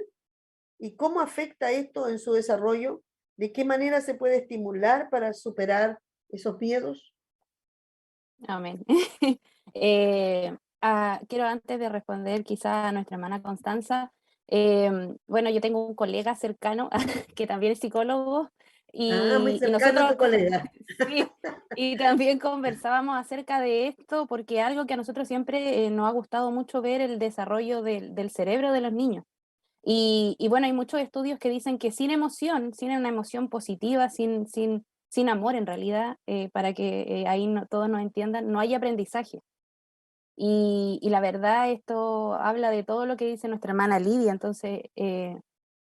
¿Y cómo afecta esto en su desarrollo? ¿De qué manera se puede estimular para superar esos miedos? Amén. Quiero antes de responder quizá a nuestra hermana Constanza, bueno, yo tengo un colega cercano que también es psicólogo Ah, muy y cercano a nosotros tu colega. sí, y también conversábamos acerca de esto porque algo que a nosotros siempre nos ha gustado mucho ver el desarrollo del cerebro de los niños. Y bueno, hay muchos estudios que dicen que sin emoción, sin una emoción positiva, sin amor en realidad, para que ahí todos nos entiendan, no hay aprendizaje. Y la verdad, esto habla de todo lo que dice nuestra hermana Lidia. Entonces,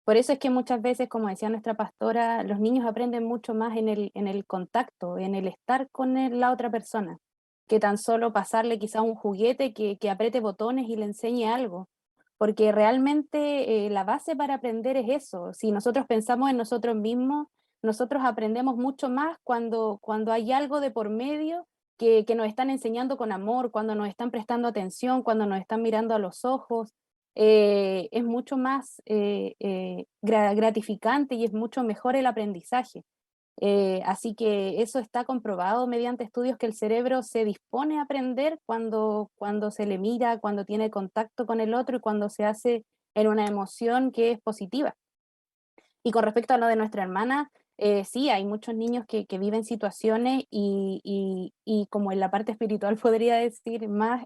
por eso es que muchas veces, como decía nuestra pastora, los niños aprenden mucho más en el contacto, en el estar con la otra persona, que tan solo pasarle quizá un juguete que apriete botones y le enseñe algo. Porque realmente la base para aprender es eso. Si nosotros pensamos en nosotros mismos, nosotros aprendemos mucho más cuando hay algo de por medio que nos están enseñando con amor, cuando nos están prestando atención, cuando nos están mirando a los ojos. Es mucho más gratificante y es mucho mejor el aprendizaje. Así que eso está comprobado mediante estudios, que el cerebro se dispone a aprender cuando se le mira, cuando tiene contacto con el otro y cuando se hace en una emoción que es positiva. Y con respecto a lo de nuestra hermana, sí, hay muchos niños que viven situaciones y como en la parte espiritual podría decir más,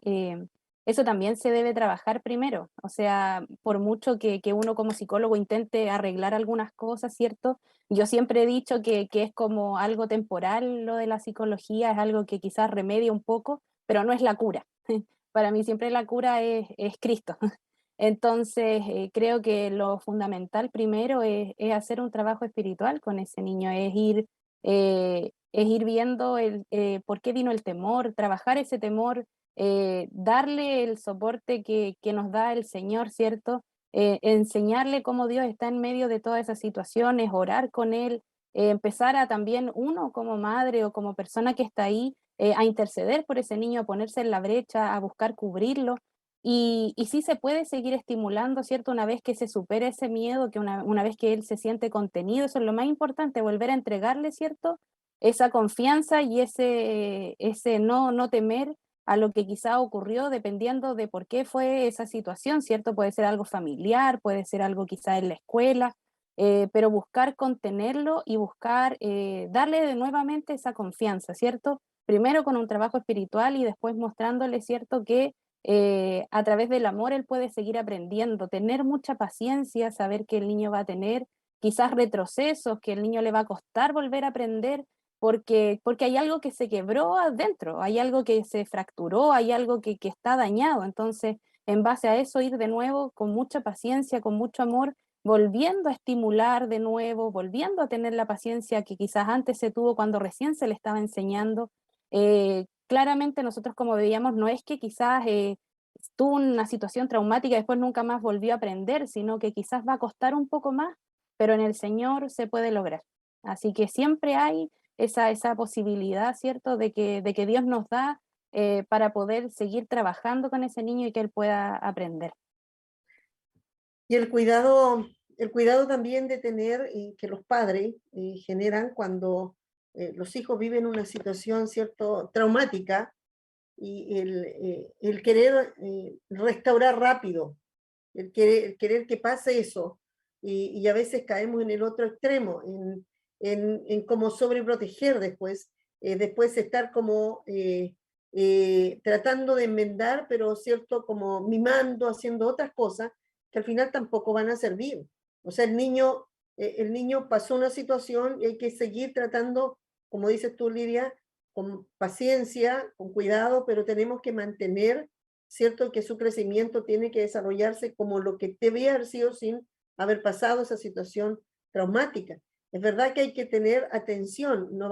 eso también se debe trabajar primero. O sea, por mucho que uno como psicólogo intente arreglar algunas cosas, ¿cierto? Yo siempre he dicho que es como algo temporal lo de la psicología, es algo que quizás remedia un poco, pero no es la cura. Para mí siempre la cura es Cristo. Entonces, creo que lo fundamental primero es hacer un trabajo espiritual con ese niño, es ir viendo por qué vino el temor, trabajar ese temor, darle el soporte que nos da el Señor, ¿cierto? Enseñarle cómo Dios está en medio de todas esas situaciones, orar con Él, empezar a también uno como madre o como persona que está ahí, a interceder por ese niño, a ponerse en la brecha, a buscar cubrirlo. Y sí se puede seguir estimulando, ¿cierto? Una vez que se supere ese miedo, que una vez que él se siente contenido, eso es lo más importante, volver a entregarle, ¿cierto? Esa confianza y ese no temer a lo que quizá ocurrió, dependiendo de por qué fue esa situación, ¿cierto? Puede ser algo familiar, puede ser algo quizá en la escuela, pero buscar contenerlo y buscar darle de nuevamente esa confianza, ¿cierto? Primero con un trabajo espiritual y después mostrándole, ¿cierto? Que a través del amor él puede seguir aprendiendo, tener mucha paciencia, saber que el niño va a tener quizás retrocesos, que el niño le va a costar volver a aprender, porque hay algo que se quebró adentro, hay algo que se fracturó, hay algo que está dañado. Entonces, en base a eso, ir de nuevo con mucha paciencia, con mucho amor, volviendo a estimular de nuevo, volviendo a tener la paciencia que quizás antes se tuvo cuando recién se le estaba enseñando. Claramente nosotros como veíamos, no es que quizás tuvo una situación traumática y después nunca más volvió a aprender, sino que quizás va a costar un poco más, pero en el Señor se puede lograr. Así que siempre hay esa posibilidad, ¿cierto?, de que Dios nos da para poder seguir trabajando con ese niño y que él pueda aprender. Y el cuidado también de tener, que los padres generan cuando los hijos viven una situación, ¿cierto?, traumática, y el querer restaurar rápido, el querer que pase eso, y a veces caemos en el otro extremo, en como sobreproteger después, después estar como tratando de enmendar, pero cierto, como mimando, haciendo otras cosas que al final tampoco van a servir. O sea, el niño pasó una situación y hay que seguir tratando, como dices tú, Lidia, con paciencia, con cuidado, pero tenemos que mantener, ¿cierto?, que su crecimiento tiene que desarrollarse como lo que debe haber sido sin haber pasado esa situación traumática. Es verdad que hay que tener atención, no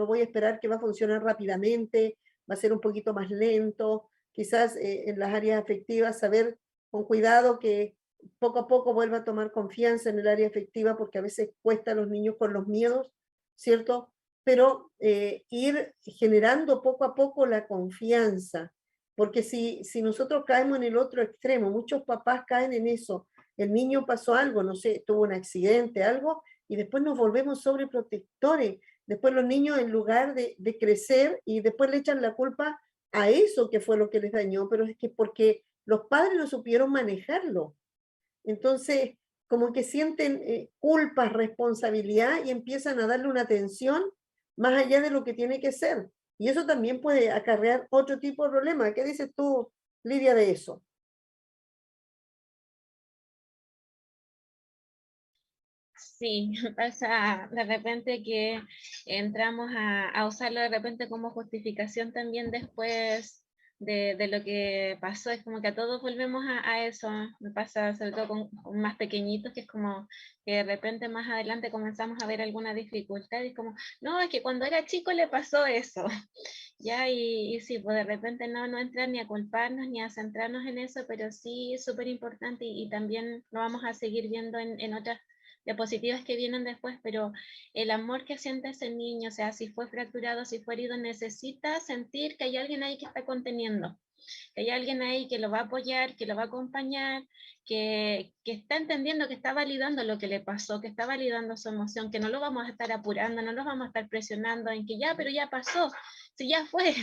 voy a esperar que va a funcionar rápidamente, va a ser un poquito más lento, quizás en las áreas afectivas saber con cuidado que poco a poco vuelva a tomar confianza en el área afectiva, porque a veces cuesta a los niños con los miedos, ¿cierto? Pero ir generando poco a poco la confianza, porque si nosotros caemos en el otro extremo, muchos papás caen en eso, el niño pasó algo, no sé, tuvo un accidente, algo, y después nos volvemos sobreprotectores, después los niños en lugar de crecer y después le echan la culpa a eso que fue lo que les dañó, pero es que porque los padres no supieron manejarlo. Entonces, como que sienten culpa, responsabilidad y empiezan a darle una atención más allá de lo que tiene que ser. Y eso también puede acarrear otro tipo de problema. ¿Qué dices tú, Lidia, de eso? Sí, pasa de repente que entramos a usarlo de repente como justificación también después de lo que pasó. Es como que a todos volvemos a eso. Me pasa sobre todo con más pequeñitos, que es como que de repente más adelante comenzamos a ver alguna dificultad y como, no, es que cuando era chico le pasó eso. Ya, y sí, pues de repente no entrar ni a culparnos ni a centrarnos en eso, pero sí es súper importante y también lo vamos a seguir viendo en otras diapositivas que vienen después, pero el amor que siente ese niño, o sea, si fue fracturado, si fue herido, necesita sentir que hay alguien ahí que está conteniendo, que hay alguien ahí que lo va a apoyar, que lo va a acompañar, que está entendiendo, que está validando lo que le pasó, que está validando su emoción, que no lo vamos a estar apurando, no lo vamos a estar presionando en que ya, pero ya pasó, si ya fue.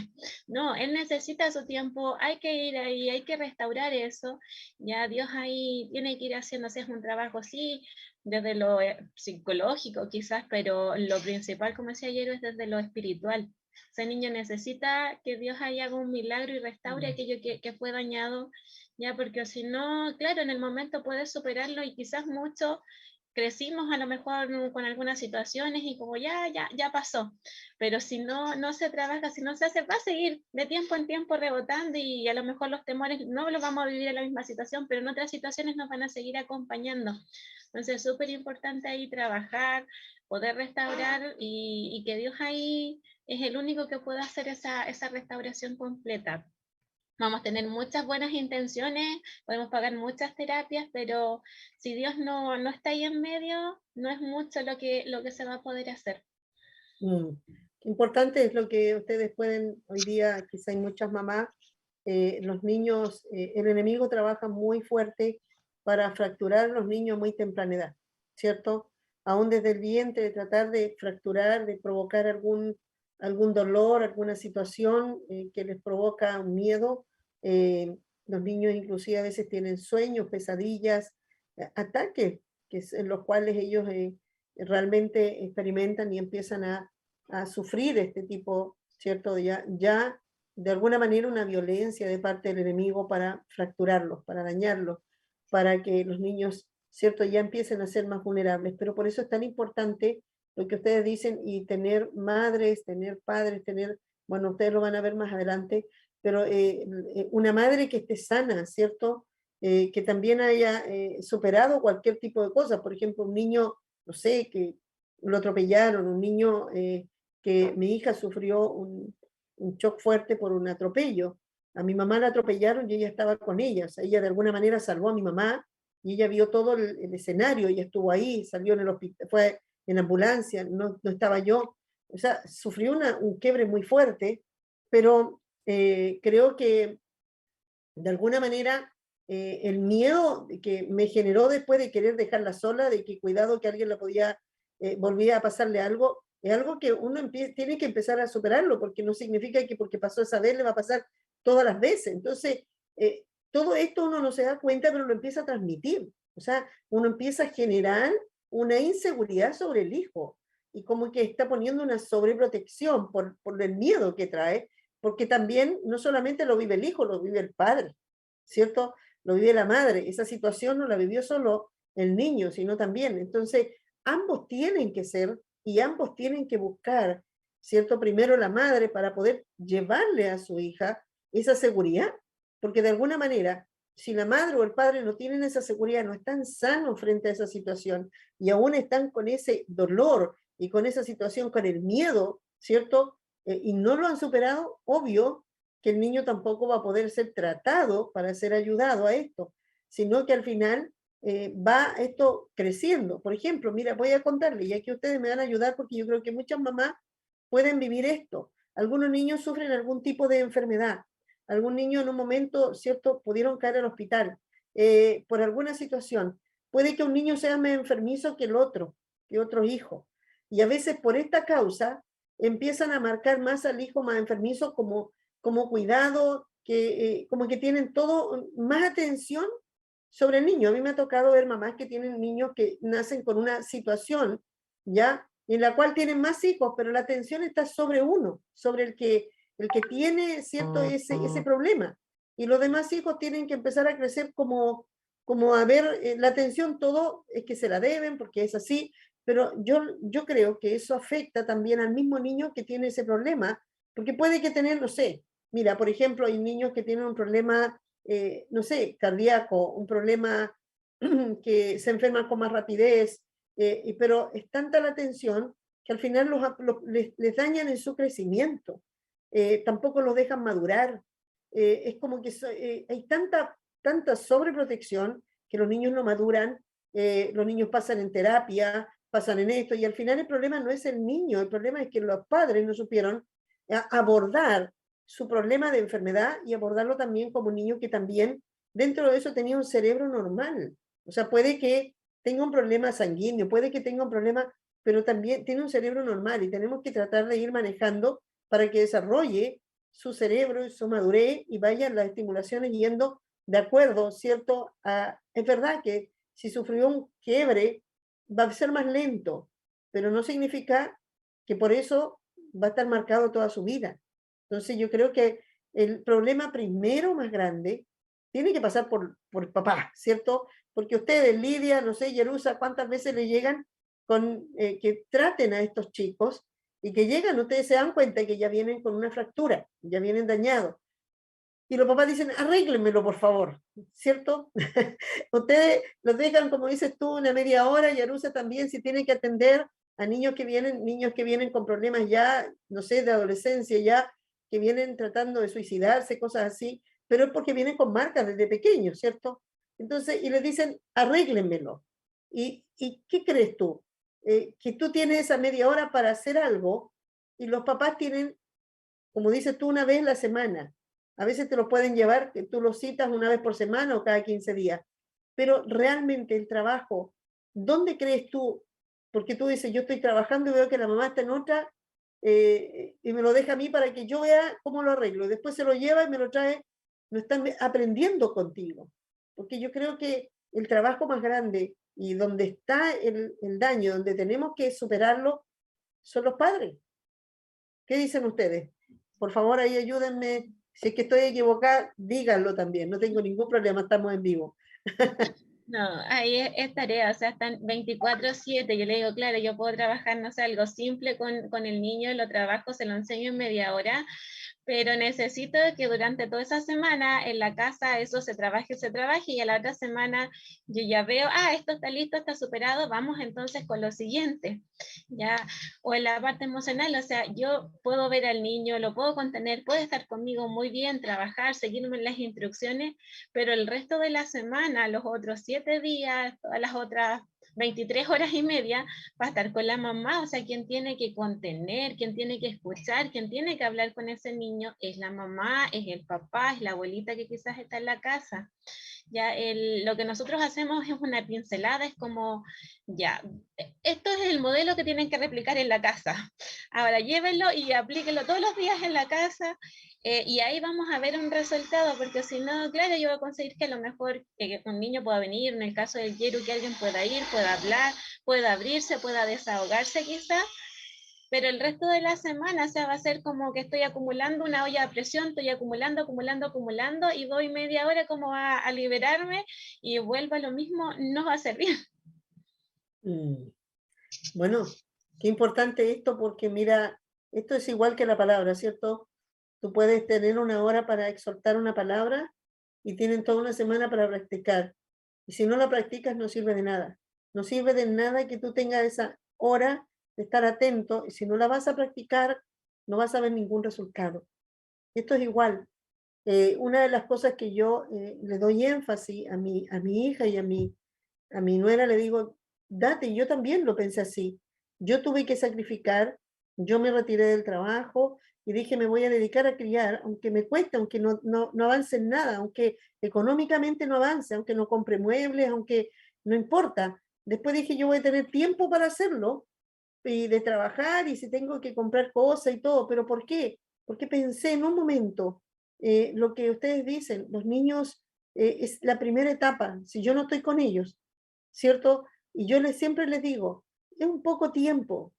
No, él necesita su tiempo, hay que ir ahí, hay que restaurar eso. Ya Dios ahí tiene que ir haciendo, si es un trabajo, sí, desde lo psicológico quizás, pero lo principal, como decía ayer, es desde lo espiritual. Ese niño necesita que Dios ahí haga un milagro y restaure aquello que fue dañado, ya, porque si no, claro, en el momento puedes superarlo y quizás mucho crecimos a lo mejor con algunas situaciones y como ya pasó, pero si no se trabaja, si no se hace, va a seguir de tiempo en tiempo rebotando y a lo mejor los temores no los vamos a vivir en la misma situación, pero en otras situaciones nos van a seguir acompañando. Entonces es súper importante ahí trabajar, poder restaurar y que Dios ahí es el único que puede hacer esa restauración completa. Vamos a tener muchas buenas intenciones, podemos pagar muchas terapias, pero si Dios no está ahí en medio, no es mucho lo que se va a poder hacer. Importante es lo que ustedes pueden, hoy día quizá hay muchas mamás, los niños, el enemigo trabaja muy fuerte para fracturar a los niños a muy temprana edad, ¿cierto? Aún desde el vientre, tratar de fracturar, de provocar algún dolor, alguna situación que les provoca un miedo. Los niños inclusive a veces tienen sueños, pesadillas, ataques, en los cuales ellos realmente experimentan y empiezan a sufrir este tipo, ¿cierto? Ya de alguna manera una violencia de parte del enemigo para fracturarlos, para dañarlos, para que los niños, ¿cierto?, ya empiecen a ser más vulnerables. Pero por eso es tan importante lo que ustedes dicen y tener madres, tener padres, bueno, ustedes lo van a ver más adelante, pero una madre que esté sana, ¿cierto? Que también haya superado cualquier tipo de cosa. Por ejemplo, un niño, no sé, que lo atropellaron, un niño que mi hija sufrió un shock fuerte por un atropello. A mi mamá la atropellaron y ella estaba con ella. O sea, ella de alguna manera salvó a mi mamá y ella vio todo el escenario, ella estuvo ahí, salió en el hospital, fue en ambulancia, no estaba yo. o sea, sufrió un quiebre muy fuerte, pero creo que de alguna manera el miedo que me generó después de querer dejarla sola, de que cuidado que alguien la podía, volvía a pasarle algo, es algo que uno tiene que empezar a superarlo, porque no significa que porque pasó esa vez le va a pasar todas las veces. Entonces, todo esto uno no se da cuenta, pero lo empieza a transmitir. O sea, uno empieza a generar una inseguridad sobre el hijo y como que está poniendo una sobreprotección por el miedo que trae, porque también no solamente lo vive el hijo, lo vive el padre, ¿cierto? Lo vive la madre. Esa situación no la vivió solo el niño, sino también. Entonces, ambos tienen que ser y ambos tienen que buscar, ¿cierto? Primero la madre para poder llevarle a su hija esa seguridad, porque de alguna manera, si la madre o el padre no tienen esa seguridad, no están sanos frente a esa situación y aún están con ese dolor y con esa situación, con el miedo, ¿cierto? Y no lo han superado, obvio que el niño tampoco va a poder ser tratado para ser ayudado a esto, sino que al final va esto creciendo. Por ejemplo, mira, voy a contarle, y aquí ustedes me van a ayudar porque yo creo que muchas mamás pueden vivir esto. Algunos niños sufren algún tipo de enfermedad. Algún niño en un momento, ¿cierto?, pudieron caer al hospital por alguna situación. Puede que un niño sea más enfermizo que el otro, que otro hijo. Y a veces por esta causa empiezan a marcar más al hijo más enfermizo como cuidado, que como que tienen todo, más atención sobre el niño. A mí me ha tocado ver mamás que tienen niños que nacen con una situación, ¿ya? En la cual tienen más hijos, pero la atención está sobre uno, sobre el que tiene, ¿cierto?, ese problema. Y los demás hijos tienen que empezar a crecer como a ver, la atención todo es que se la deben, porque es así, pero yo creo que eso afecta también al mismo niño que tiene ese problema, porque puede que tener, no sé, mira, por ejemplo, hay niños que tienen un problema, no sé, cardíaco, un problema que se enferman con más rapidez, pero es tanta la tensión que al final les dañan en su crecimiento, tampoco los dejan madurar, es como que hay tanta sobreprotección que los niños no maduran, los niños pasan en terapia, pasan en esto, y al final el problema no es el niño, el problema es que los padres no supieron abordar su problema de enfermedad y abordarlo también como un niño que también dentro de eso tenía un cerebro normal. O sea, puede que tenga un problema sanguíneo, puede que tenga un problema, pero también tiene un cerebro normal y tenemos que tratar de ir manejando para que desarrolle su cerebro y su madurez y vayan las estimulaciones yendo de acuerdo, ¿cierto? Es verdad que si sufrió un quiebre va a ser más lento, pero no significa que por eso va a estar marcado toda su vida. Entonces yo creo que el problema primero más grande tiene que pasar por papá, ¿cierto? Porque ustedes, Lidia, no sé, Yerusa, ¿cuántas veces le llegan con que traten a estos chicos y que llegan, ustedes se dan cuenta que ya vienen con una fractura, ya vienen dañados? Y los papás dicen, arréglenmelo, por favor, ¿cierto? Ustedes los dejan, como dices tú, una media hora, y Arusa también, si tiene que atender a niños que vienen con problemas ya, no sé, de adolescencia, ya, que vienen tratando de suicidarse, cosas así, pero es porque vienen con marcas desde pequeños, ¿cierto? Entonces, y les dicen, arréglenmelo. ¿Y qué crees tú? Que tú tienes esa media hora para hacer algo, y los papás tienen, como dices tú, una vez la semana. A veces te lo pueden llevar, que tú lo citas una vez por semana o cada 15 días. Pero realmente el trabajo, ¿dónde crees tú? Porque tú dices, yo estoy trabajando y veo que la mamá está en otra y me lo deja a mí para que yo vea cómo lo arreglo. Y después se lo lleva y me lo trae. No están aprendiendo contigo. Porque yo creo que el trabajo más grande y donde está el daño, donde tenemos que superarlo, son los padres. ¿Qué dicen ustedes? Por favor, ahí ayúdenme. Si es que estoy equivocada, díganlo también. No tengo ningún problema, estamos en vivo. No, ahí es tarea, o sea, están 24/7. Yo le digo, claro, yo puedo trabajar, no sé, algo simple con el niño, lo trabajo, se lo enseño en media hora, pero necesito que durante toda esa semana en la casa eso se trabaje, y a la otra semana yo ya veo, esto está listo, está superado, vamos entonces con lo siguiente, ya, o en la parte emocional, o sea, yo puedo ver al niño, lo puedo contener, puede estar conmigo muy bien, trabajar, seguirme las instrucciones, pero el resto de la semana, los otros 7 días, todas las otras 23 horas y media, va a estar con la mamá, o sea, quien tiene que contener, quien tiene que escuchar, quien tiene que hablar con ese niño es la mamá, es el papá, es la abuelita que quizás está en la casa. Ya lo que nosotros hacemos es una pincelada, es como, ya, esto es el modelo que tienen que replicar en la casa. Ahora llévenlo y aplíquenlo todos los días en la casa y ahí vamos a ver un resultado, porque si no, claro, yo voy a conseguir que a lo mejor un niño pueda venir, en el caso del Yeru, que alguien pueda ir, pueda hablar, pueda abrirse, pueda desahogarse quizá, pero el resto de la semana, o sea, va a ser como que estoy acumulando una olla de presión, estoy acumulando, y voy media hora como a liberarme y vuelvo a lo mismo, no va a servir. Bueno, qué importante esto, porque mira, esto es igual que la palabra, ¿cierto? Tú puedes tener una hora para exhortar una palabra y tienen toda una semana para practicar. Y si no la practicas, no sirve de nada. No sirve de nada que tú tengas esa hora de estar atento, y si no la vas a practicar, no vas a ver ningún resultado. Esto es igual. Una de las cosas que yo le doy énfasis a mi hija y a mi nuera, le digo, date, yo también lo pensé así. Yo tuve que sacrificar, yo me retiré del trabajo y dije, me voy a dedicar a criar, aunque me cueste, aunque no avance en nada, aunque económicamente no avance, aunque no compre muebles, aunque no importa. Después dije, yo voy a tener tiempo para hacerlo y de trabajar, y si tengo que comprar cosas y todo, pero ¿por qué? Porque pensé en un momento, lo que ustedes dicen, los niños es la primera etapa, si yo no estoy con ellos, ¿cierto? Y yo siempre les digo, es un poco tiempo,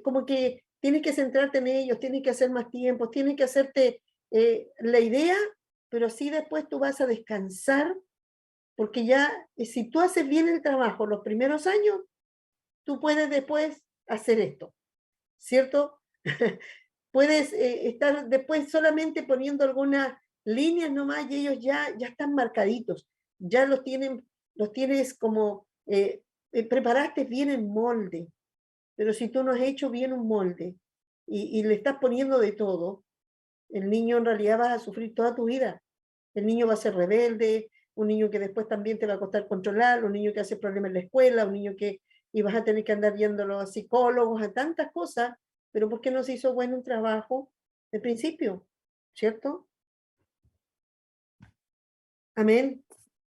como que tienes que centrarte en ellos, tienes que hacer más tiempo, tienes que hacerte la idea, pero así después tú vas a descansar, porque ya si tú haces bien el trabajo los primeros años, tú puedes después hacer esto, ¿cierto? Puedes estar después solamente poniendo algunas líneas nomás y ellos ya están marcaditos, ya los tienes como, preparaste bien el molde, pero si tú no has hecho bien un molde y le estás poniendo de todo, el niño en realidad va a sufrir toda tu vida. El niño va a ser rebelde, un niño que después también te va a costar controlar, un niño que hace problemas en la escuela, un niño que y vas a tener que andar viéndolo a psicólogos, a tantas cosas, pero ¿por qué no se hizo bueno un trabajo de principio? ¿Cierto? Amén.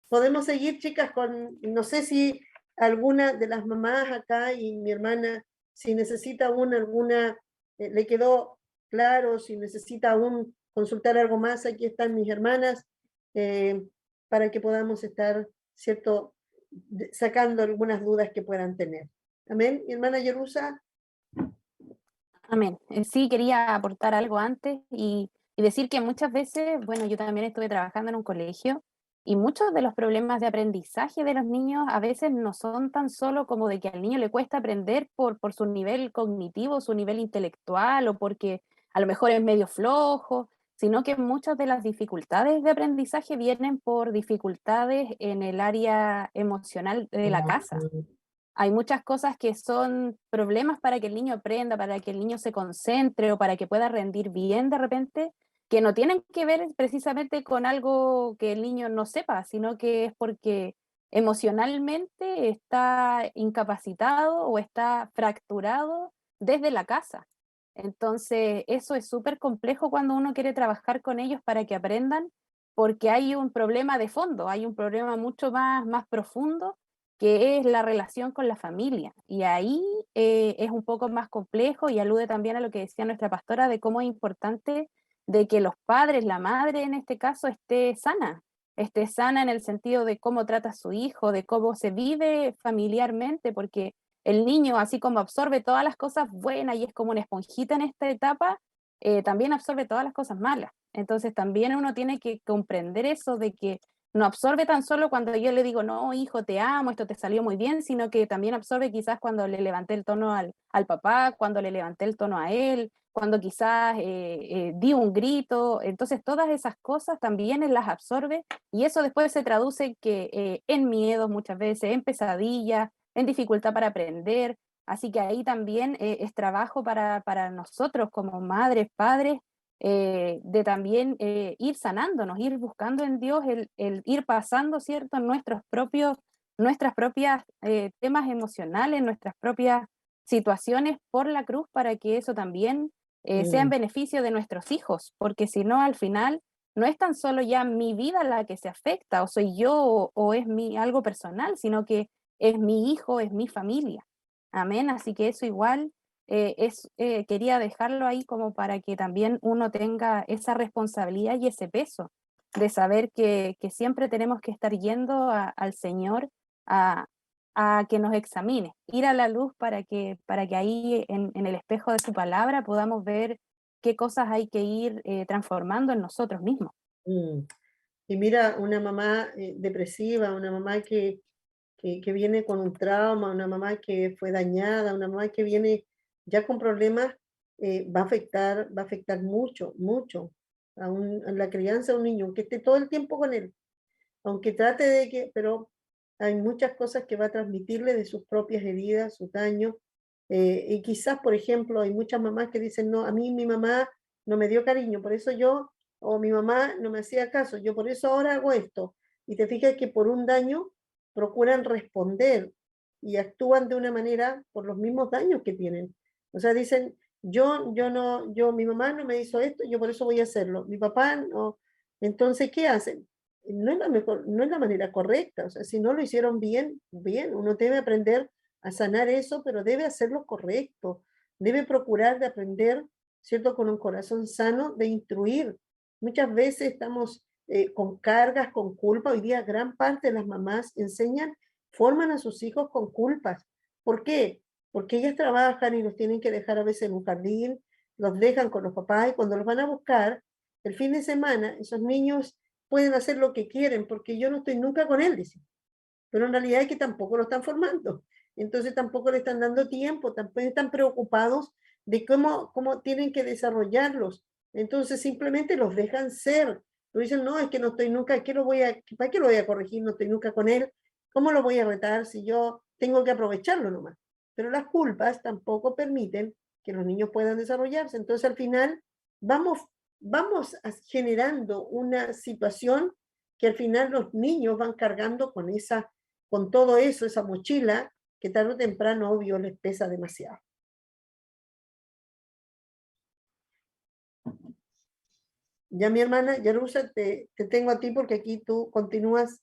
Podemos seguir, chicas, con, no sé si alguna de las mamás acá y mi hermana, si necesita alguna, le quedó claro, si necesita aún consultar algo más, aquí están mis hermanas, eh, para que podamos estar, ¿cierto?, sacando algunas dudas que puedan tener. Amén. Mi hermana Yerusa. Amén. Sí, quería aportar algo antes y decir que muchas veces, bueno, yo también estuve trabajando en un colegio y muchos de los problemas de aprendizaje de los niños a veces no son tan solo como de que al niño le cuesta aprender por su nivel cognitivo, su nivel intelectual o porque a lo mejor es medio flojo, sino que muchas de las dificultades de aprendizaje vienen por dificultades en el área emocional de la casa. Hay muchas cosas que son problemas para que el niño aprenda, para que el niño se concentre o para que pueda rendir bien de repente, que no tienen que ver precisamente con algo que el niño no sepa, sino que es porque emocionalmente está incapacitado o está fracturado desde la casa. Entonces, eso es súper complejo cuando uno quiere trabajar con ellos para que aprendan, porque hay un problema de fondo, hay un problema mucho más profundo que es la relación con la familia. Y ahí es un poco más complejo y alude también a lo que decía nuestra pastora de cómo es importante de que los padres, la madre en este caso, esté sana en el sentido de cómo trata a su hijo, de cómo se vive familiarmente, porque el niño, así como absorbe todas las cosas buenas y es como una esponjita en esta etapa, también absorbe todas las cosas malas. Entonces también uno tiene que comprender eso de que no absorbe tan solo cuando yo le digo, no, hijo, te amo, esto te salió muy bien, sino que también absorbe quizás cuando le levanté el tono al papá, cuando le levanté el tono a él, cuando quizás di un grito. Entonces todas esas cosas también él las absorbe y eso después se traduce en miedos muchas veces, en pesadillas, en dificultad para aprender. Así que ahí también es trabajo para nosotros como madres, padres, de también ir sanándonos, ir buscando en Dios el ir pasando, ¿cierto?, nuestras propias temas emocionales, nuestras propias situaciones por la cruz para que eso también sea en Mm, beneficio de nuestros hijos, porque si no, al final no es tan solo ya mi vida la que se afecta, o soy yo, o es algo personal, sino que es mi hijo, es mi familia. Amén. Así que eso igual quería dejarlo ahí como para que también uno tenga esa responsabilidad y ese peso de saber que siempre tenemos que estar yendo al Señor a, a que nos examine, ir a la luz para que ahí en el espejo de su palabra podamos ver qué cosas hay que ir transformando en nosotros mismos. mm. Y mira, una mamá depresiva, una mamá que viene con un trauma, una mamá que fue dañada, una mamá que viene ya con problemas, va a afectar mucho, mucho a la crianza de un niño, aunque esté todo el tiempo con él, aunque trate de que, pero hay muchas cosas que va a transmitirle de sus propias heridas, sus daños. Y quizás, por ejemplo, hay muchas mamás que dicen, no, a mí mi mamá no me dio cariño, por eso yo, o mi mamá no me hacía caso, yo por eso ahora hago esto. Y te fijas que por un daño procuran responder y actúan de una manera por los mismos daños que tienen. O sea, dicen, yo no, mi mamá no me hizo esto, yo por eso voy a hacerlo. Mi papá no. Entonces, ¿qué hacen? No es la mejor, no es la manera correcta. O sea, si no lo hicieron bien, bien, uno debe aprender a sanar eso, pero debe hacerlo correcto. Debe procurar de aprender, ¿cierto? Con un corazón sano, de instruir. Muchas veces estamos con cargas, con culpa. Hoy día gran parte de las mamás enseñan, forman a sus hijos con culpas. ¿Por qué? Porque ellas trabajan y los tienen que dejar a veces en un jardín, los dejan con los papás y cuando los van a buscar, el fin de semana, esos niños pueden hacer lo que quieren porque yo no estoy nunca con él, dice. Pero en realidad es que tampoco lo están formando. Entonces tampoco le están dando tiempo, tampoco están preocupados de cómo tienen que desarrollarlos. Entonces simplemente los dejan ser. Lo dicen, no, es que no estoy nunca, ¿para qué lo voy a corregir? No estoy nunca con él. ¿Cómo lo voy a retar si yo tengo que aprovecharlo nomás? Pero las culpas tampoco permiten que los niños puedan desarrollarse. Entonces al final vamos, vamos generando una situación que al final los niños van cargando con todo eso, esa mochila, que tarde o temprano, obvio, les pesa demasiado. Ya mi hermana Yarusa, te tengo a ti porque aquí tú continúas.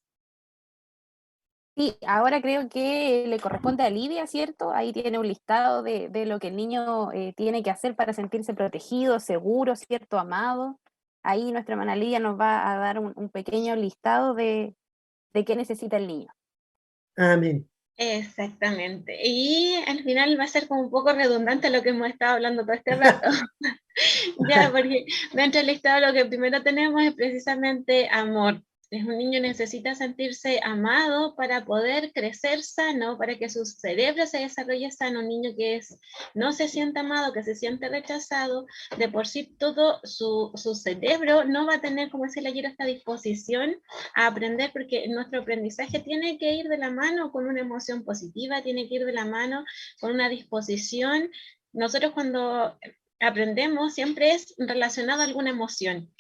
Sí, ahora creo que le corresponde a Lidia, ¿cierto? Ahí tiene un listado de lo que el niño tiene que hacer para sentirse protegido, seguro, ¿cierto? Amado. Ahí nuestra hermana Lidia nos va a dar un pequeño listado de qué necesita el niño. Amén. Exactamente. Y al final va a ser como un poco redundante lo que hemos estado hablando todo este rato. Ya, porque dentro del listado lo que primero tenemos es precisamente amor. Un niño necesita sentirse amado para poder crecer sano, para que su cerebro se desarrolle sano. Un niño que no se siente amado, que se siente rechazado, de por sí todo su cerebro no va a tener, como decía ayer, esta disposición a aprender, porque nuestro aprendizaje tiene que ir de la mano con una emoción positiva, tiene que ir de la mano con una disposición. Nosotros cuando aprendemos siempre es relacionado a alguna emoción.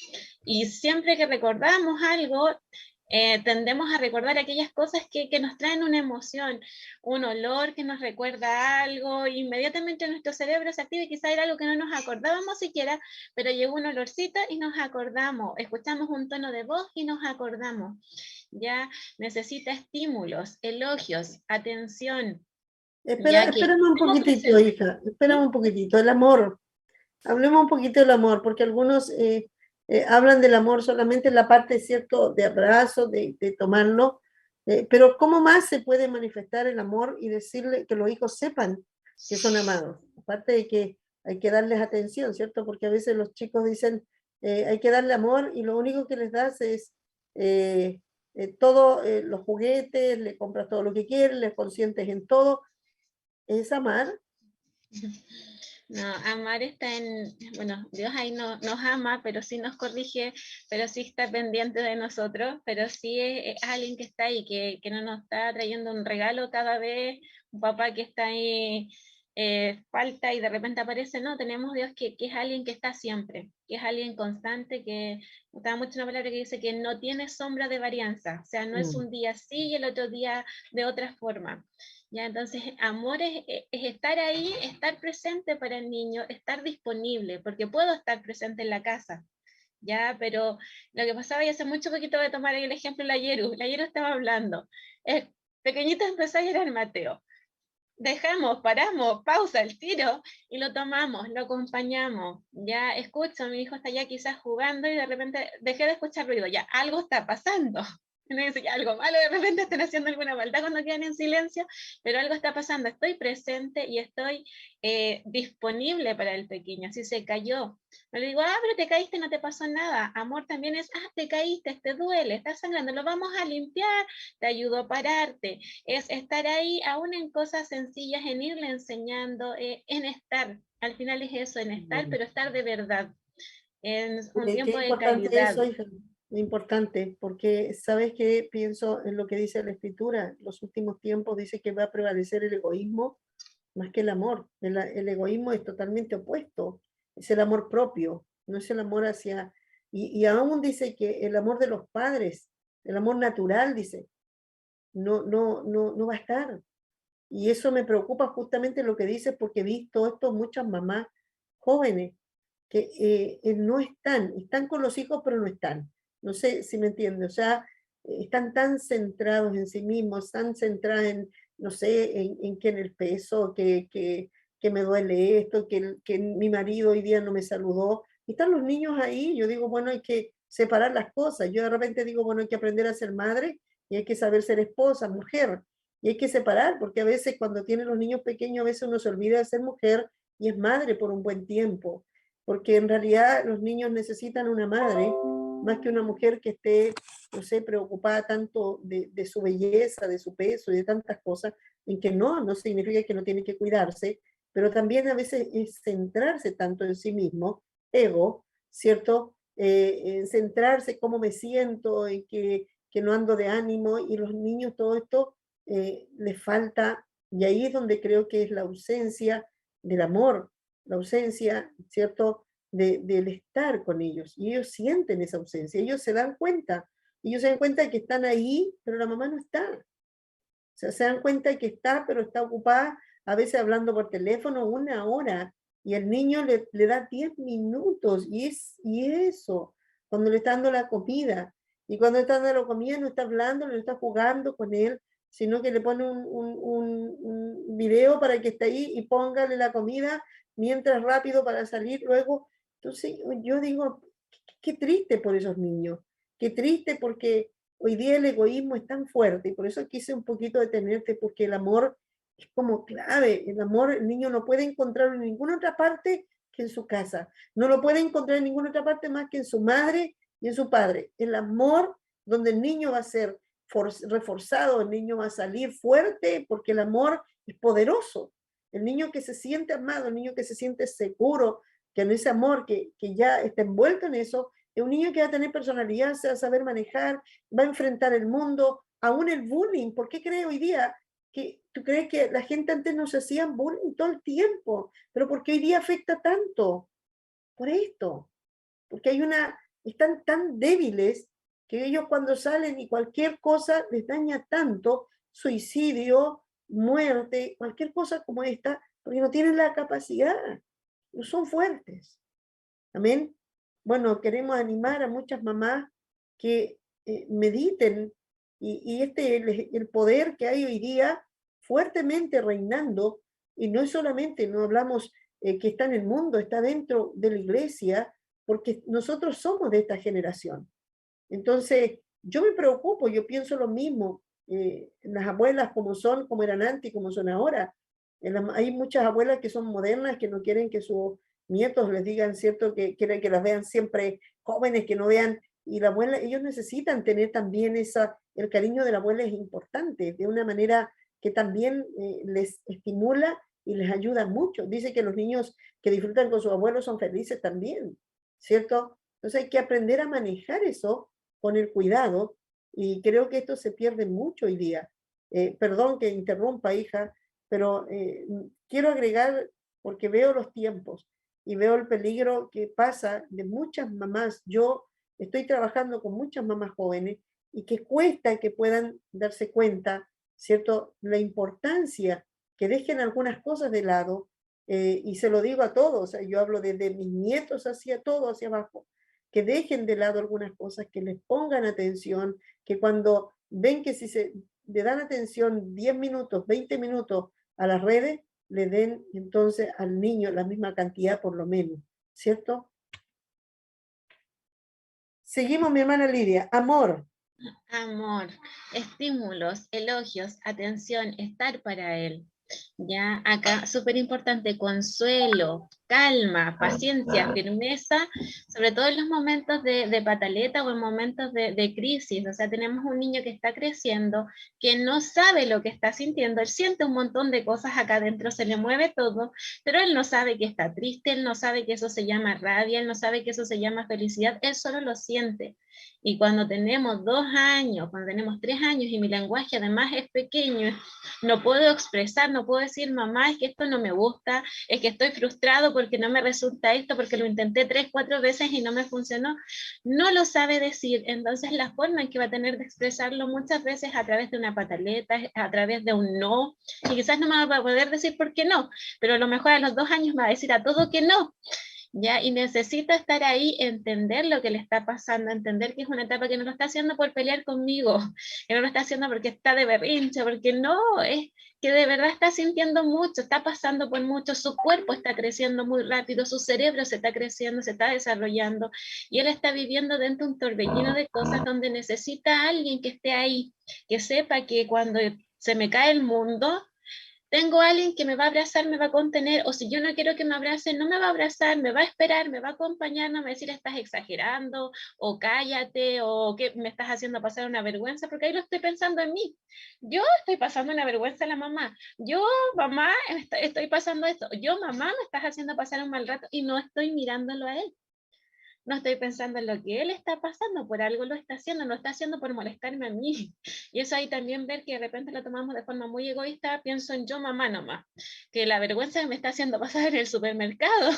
Y siempre que recordamos algo, tendemos a recordar aquellas cosas que nos traen una emoción, un olor que nos recuerda algo, inmediatamente nuestro cerebro se activa y quizá era algo que no nos acordábamos siquiera, pero llegó un olorcito y nos acordamos, escuchamos un tono de voz y nos acordamos. Ya necesita estímulos, elogios, atención, ya que Espérame un estemos poquitito, presentes. hija, espérame ¿Sí? un poquitito, el amor. Hablemos un poquito del amor, porque algunos hablan del amor solamente en la parte, ¿cierto?, de abrazo, de tomarlo, pero ¿cómo más se puede manifestar el amor y decirle que los hijos sepan que son amados? Aparte de que hay que darles atención, ¿cierto? Porque a veces los chicos dicen, hay que darle amor y lo único que les das es todo, los juguetes, le compras todo lo que quieres, le consientes en todo. ¿Es amar? No, amar está en, bueno, Dios ahí no, nos ama, pero sí nos corrige, pero sí está pendiente de nosotros, pero sí es alguien que está ahí, que no nos está trayendo un regalo cada vez, un papá que está ahí, falta y de repente aparece, no, tenemos Dios que es alguien que está siempre, que es alguien constante, que me gusta mucho una palabra que dice que no tiene sombra de varianza, o sea, no es un día así y el otro día de otra forma. Ya, entonces, amor es estar ahí, estar presente para el niño, estar disponible, porque puedo estar presente en la casa, ya, pero lo que pasaba, y hace mucho poquito voy a tomar el ejemplo de la Yeru estaba hablando, pequeñito empezó a llorar Mateo, dejamos, paramos, pausa el tiro y lo tomamos, lo acompañamos, ya escucho, mi hijo está ya quizás jugando y de repente dejé de escuchar ruido, ya algo está pasando. No dice que algo malo, de repente están haciendo alguna maldad cuando quedan en silencio, pero algo está pasando, estoy presente y estoy disponible para el pequeño. Si se cayó, no le digo, pero te caíste, no te pasó nada. Amor también es, te caíste, te duele, estás sangrando, lo vamos a limpiar, te ayudo a pararte. Es estar ahí, aún en cosas sencillas, en irle enseñando, en estar. Al final es eso, en estar, pero estar de verdad, en un Qué tiempo de importante calidad. eso, hija, muy importante, porque ¿sabes qué? Pienso en lo que dice la Escritura. Los últimos tiempos dice que va a prevalecer el egoísmo más que el amor. El egoísmo es totalmente opuesto, es el amor propio, no es el amor hacia... Y aún dice que el amor de los padres, el amor natural, dice, no va a estar. Y eso me preocupa justamente lo que dices, porque he visto esto muchas mamás jóvenes que no están con los hijos, pero no están. No sé si me entiende, o sea, están tan centrados en sí mismos, tan centrados en, no sé, en que en el peso, que me duele esto, que mi marido hoy día no me saludó. Y están los niños ahí, yo digo, bueno, hay que separar las cosas. Yo de repente digo, bueno, hay que aprender a ser madre y hay que saber ser esposa, mujer. Y hay que separar, porque a veces cuando tienen los niños pequeños, a veces uno se olvida de ser mujer y es madre por un buen tiempo, porque en realidad los niños necesitan una madre más que una mujer que esté, no sé, preocupada tanto de su belleza, de su peso y de tantas cosas, en que no significa que no tiene que cuidarse, pero también a veces es centrarse tanto en sí mismo, ego, ¿cierto? En centrarse cómo me siento, en que no ando de ánimo, y los niños todo esto les falta, y ahí es donde creo que es la ausencia del amor, la ausencia, ¿cierto?, del estar con ellos, y ellos sienten esa ausencia, ellos se dan cuenta de que están ahí, pero la mamá no está, o sea, se dan cuenta de que está, pero está ocupada, a veces hablando por teléfono 1 hora, y el niño le da 10 minutos, y eso, cuando le está dando la comida, y cuando está dando la comida no está hablando, no está jugando con él, sino que le pone un video para que esté ahí y póngale la comida mientras rápido para salir luego. Entonces yo digo, qué triste por esos niños, qué triste porque hoy día el egoísmo es tan fuerte, y por eso quise un poquito detenerte, porque el amor es como clave. El amor el niño no puede encontrarlo en ninguna otra parte que en su casa, no lo puede encontrar en ninguna otra parte más que en su madre y en su padre. El amor, donde el niño va a ser reforzado, el niño va a salir fuerte, porque el amor es poderoso. El niño que se siente amado, el niño que se siente seguro, que en ese amor, que ya está envuelto en eso, es un niño que va a tener personalidad, se va a saber manejar, va a enfrentar el mundo, aún el bullying. ¿Por qué crees hoy día que tú crees que la gente antes no se hacían bullying todo el tiempo? Pero ¿por qué hoy día afecta tanto? Por esto, porque están tan débiles que ellos cuando salen y cualquier cosa les daña tanto, suicidio, muerte, cualquier cosa como esta, porque no tienen la capacidad, no son fuertes. Amén. Bueno, queremos animar a muchas mamás que mediten, y el poder que hay hoy día fuertemente reinando, y no es solamente, no hablamos que está en el mundo, está dentro de la iglesia, porque nosotros somos de esta generación. Entonces, yo me preocupo, yo pienso lo mismo, las abuelas como eran antes y como son ahora. Hay muchas abuelas que son modernas, que no quieren que sus nietos les digan, ¿cierto?, que quieren que las vean siempre jóvenes, que no vean y la abuela, ellos necesitan tener también el cariño de la abuela es importante, de una manera que también les estimula y les ayuda mucho. Dice que los niños que disfrutan con sus abuelos son felices también, ¿cierto? Entonces hay que aprender a manejar eso con el cuidado, y creo que esto se pierde mucho hoy día. Perdón que interrumpa, hija, pero quiero agregar, porque veo los tiempos y veo el peligro que pasa de muchas mamás. Yo estoy trabajando con muchas mamás jóvenes y que cuesta que puedan darse cuenta, ¿cierto?, la importancia, que dejen algunas cosas de lado, y se lo digo a todos, yo hablo desde mis nietos hacia todo, hacia abajo, que dejen de lado algunas cosas, que les pongan atención, que cuando ven que si se le dan atención 10 minutos, 20 minutos a las redes, le den entonces al niño la misma cantidad por lo menos, ¿cierto? Seguimos, mi hermana Lidia. Amor. Amor, estímulos, elogios, atención, estar para él. Ya acá, súper importante, consuelo, calma, paciencia, firmeza, sobre todo en los momentos de pataleta o en momentos de crisis. O sea, tenemos un niño que está creciendo, que no sabe lo que está sintiendo, él siente un montón de cosas acá adentro, se le mueve todo, pero él no sabe que está triste, él no sabe que eso se llama rabia, él no sabe que eso se llama felicidad, él solo lo siente. Y cuando tenemos 2 años, cuando tenemos 3 años y mi lenguaje además es pequeño, no puedo expresar, no puedo decir, mamá, es que esto no me gusta, es que estoy frustrado porque no me resulta esto, porque lo intenté 3, 4 veces y no me funcionó, no lo sabe decir. Entonces la forma en que va a tener de expresarlo muchas veces a través de una pataleta, a través de un no, y quizás no me va a poder decir por qué no, pero a lo mejor a los 2 años me va a decir a todo que no. ¿Ya? Y necesita estar ahí, entender lo que le está pasando, entender que es una etapa que no lo está haciendo por pelear conmigo, que no lo está haciendo porque está de berrinche, porque no, es que de verdad está sintiendo mucho, está pasando por mucho, su cuerpo está creciendo muy rápido, su cerebro se está creciendo, se está desarrollando, y él está viviendo dentro de un torbellino de cosas donde necesita a alguien que esté ahí, que sepa que cuando se me cae el mundo, tengo a alguien que me va a abrazar, me va a contener, o si yo no quiero que me abrace, no me va a abrazar, me va a esperar, me va a acompañar, no me va a decir estás exagerando, o cállate, o que me estás haciendo pasar una vergüenza, porque ahí lo estoy pensando en mí. Yo estoy pasando una vergüenza a la mamá. Yo, mamá, estoy pasando esto. Yo, mamá, me estás haciendo pasar un mal rato y no estoy mirándolo a él. No estoy pensando en lo que él está pasando, por algo lo está haciendo, no lo está haciendo por molestarme a mí. Y eso ahí también ver que de repente lo tomamos de forma muy egoísta, pienso en yo mamá nomás, que la vergüenza me está haciendo pasar en el supermercado.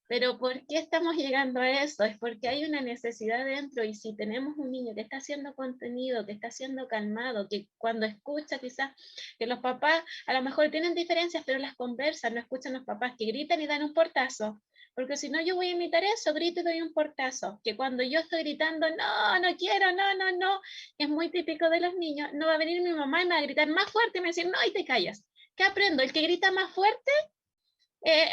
Pero ¿por qué estamos llegando a eso? Es porque hay una necesidad dentro, y si tenemos un niño que está haciendo contenido, que está siendo calmado, que cuando escucha quizás que los papás a lo mejor tienen diferencias, pero las conversan, no escuchan los papás que gritan y dan un portazo. Porque si no, yo voy a imitar eso, grito y doy un portazo. Que cuando yo estoy gritando, no, no quiero, no, no, no, es muy típico de los niños, no va a venir mi mamá y me va a gritar más fuerte y me va a decir, no, y te callas. ¿Qué aprendo? El que grita más fuerte,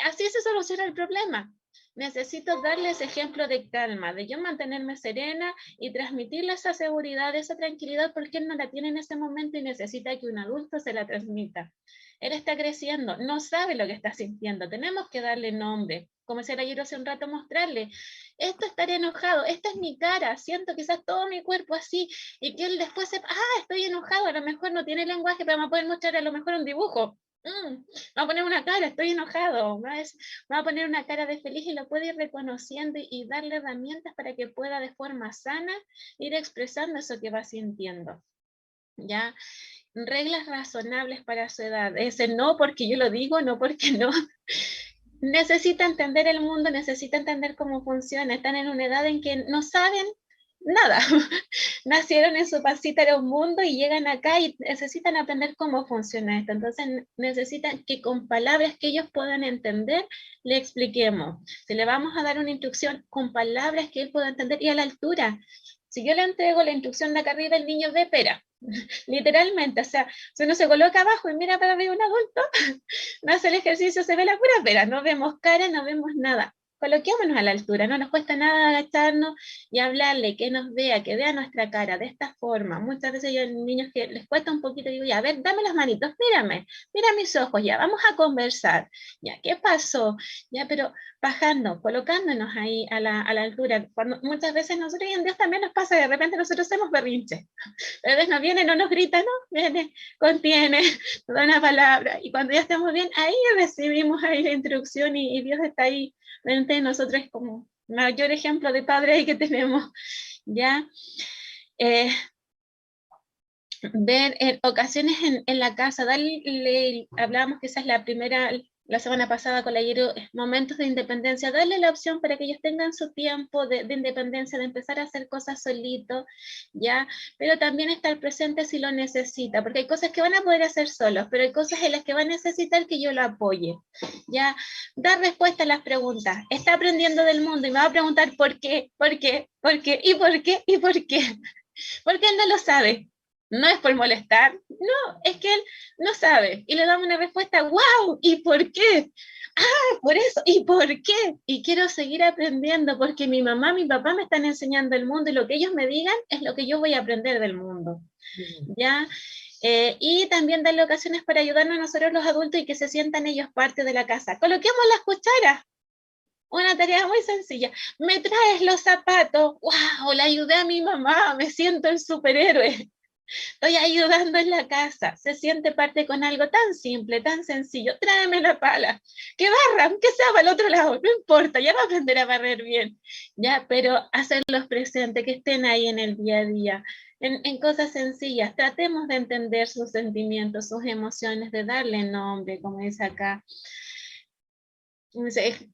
así se soluciona el problema. Necesito darles ejemplo de calma, de yo mantenerme serena y transmitirle esa seguridad, esa tranquilidad, porque él no la tiene en ese momento y necesita que un adulto se la transmita. Él está creciendo, no sabe lo que está sintiendo, tenemos que darle nombre. Como decía ayer hace un rato, mostrarle, esto estaré enojado, esta es mi cara, siento quizás todo mi cuerpo así, y que él después sepa, estoy enojado, a lo mejor no tiene lenguaje, pero me va a poder mostrar a lo mejor un dibujo. Va a poner una cara, estoy enojado, va a poner una cara de feliz y lo puede ir reconociendo y darle herramientas para que pueda de forma sana ir expresando eso que va sintiendo. ¿Ya? Reglas razonables para su edad. Ese no porque yo lo digo, no porque no. Necesita entender el mundo, necesita entender cómo funciona. Están en una edad en que no saben nada. Nacieron en su pancita, era un mundo, y llegan acá y necesitan aprender cómo funciona esto. Entonces necesitan que con palabras que ellos puedan entender, le expliquemos. Si le vamos a dar una instrucción con palabras que él pueda entender y a la altura. Si yo le entrego la instrucción de acá arriba, el niño ve pera. Literalmente, o sea, si uno se coloca abajo y mira para ver un adulto, no hace el ejercicio, se ve la pura pera, no vemos cara, no vemos nada. coloquémonos a la altura, no nos cuesta nada agacharnos y hablarle, que nos vea, que vea nuestra cara de esta forma. Muchas veces yo a niños que les cuesta un poquito, digo, ya, a ver, dame las manitos, mírame, mira mis ojos, ya, vamos a conversar, ya, ¿qué pasó? Ya, pero bajando, colocándonos ahí a la altura. Cuando, muchas veces nosotros y en Dios también nos pasa, de repente nosotros hacemos berrinches. A veces nos viene, no nos grita, no, viene, contiene, nos da una palabra, y cuando ya estamos bien, ahí recibimos ahí la instrucción y Dios está ahí frente de nosotros, es como mayor ejemplo de padre ahí que tenemos, ¿ya? Ver en ocasiones en la casa, darle, hablábamos que esa es la primera, la semana pasada con la Yero, momentos de independencia, darle la opción para que ellos tengan su tiempo de independencia, de empezar a hacer cosas solitos, ¿ya? Pero también estar presente si lo necesita, porque hay cosas que van a poder hacer solos, pero hay cosas en las que va a necesitar que yo lo apoye, ¿ya? Dar respuesta a las preguntas. Está aprendiendo del mundo y me va a preguntar por qué, por qué, por qué, y por qué, y por qué. Porque él no lo sabe. No es por molestar, no, es que él no sabe. Y le damos una respuesta, wow, ¿y por qué? Ah, por eso, ¿y por qué? Y quiero seguir aprendiendo porque mi mamá, mi papá me están enseñando el mundo y lo que ellos me digan es lo que yo voy a aprender del mundo. ¿Ya? Y también darle ocasiones para ayudarnos a nosotros los adultos y que se sientan ellos parte de la casa. Coloquemos las cucharas. Una tarea muy sencilla. ¿Me traes los zapatos? ¡Wow! Le ayudé a mi mamá, me siento el superhéroe. Estoy ayudando en la casa. Se siente parte con algo tan simple, tan sencillo. Tráeme la pala. Que barra, aunque sea para el otro lado, no importa, ya va a aprender a barrer bien. Ya, pero hacerlos presentes, que estén ahí en el día a día. En cosas sencillas, tratemos de entender sus sentimientos, sus emociones, de darle nombre, como dice acá.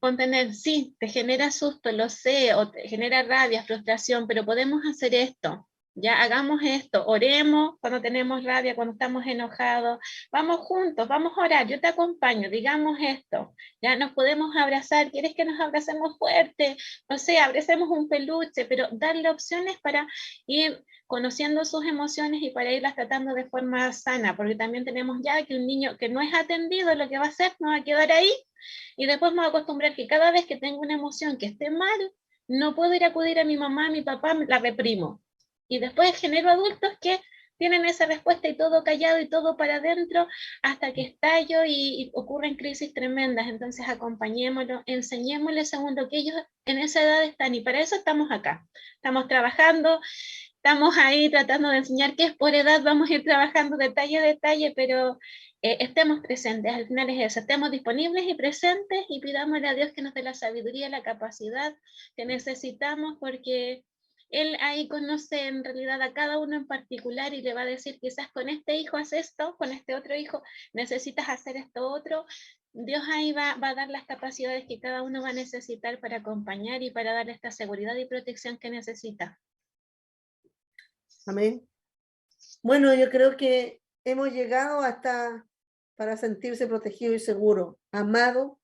Contener, sí, te genera susto, lo sé, o te genera rabia, frustración, pero podemos hacer esto. Ya hagamos esto, oremos cuando tenemos rabia, cuando estamos enojados, vamos juntos, vamos a orar, yo te acompaño, digamos esto, ya nos podemos abrazar, ¿quieres que nos abracemos fuerte? No sé, abracemos un peluche, pero darle opciones para ir conociendo sus emociones y para irlas tratando de forma sana, porque también tenemos ya que un niño que no es atendido, lo que va a hacer, no va a quedar ahí, y después me voy a acostumbrar que cada vez que tengo una emoción que esté mal, no puedo ir a acudir a mi mamá, a mi papá, la reprimo. Y después genero adultos que tienen esa respuesta y todo callado y todo para adentro hasta que estallo y ocurren crisis tremendas. Entonces acompañémoslo, enseñémosles según lo que ellos en esa edad están y para eso estamos acá. Estamos trabajando, estamos ahí tratando de enseñar qué es por edad, vamos a ir trabajando detalle a detalle, pero estemos presentes, al final es eso, estemos disponibles y presentes y pidámosle a Dios que nos dé la sabiduría, la capacidad que necesitamos porque Él ahí conoce en realidad a cada uno en particular y le va a decir quizás con este hijo haces esto, con este otro hijo necesitas hacer esto otro. Dios ahí va a dar las capacidades que cada uno va a necesitar para acompañar y para darle esta seguridad y protección que necesita. Amén. Bueno, yo creo que hemos llegado hasta para sentirse protegido y seguro, amado,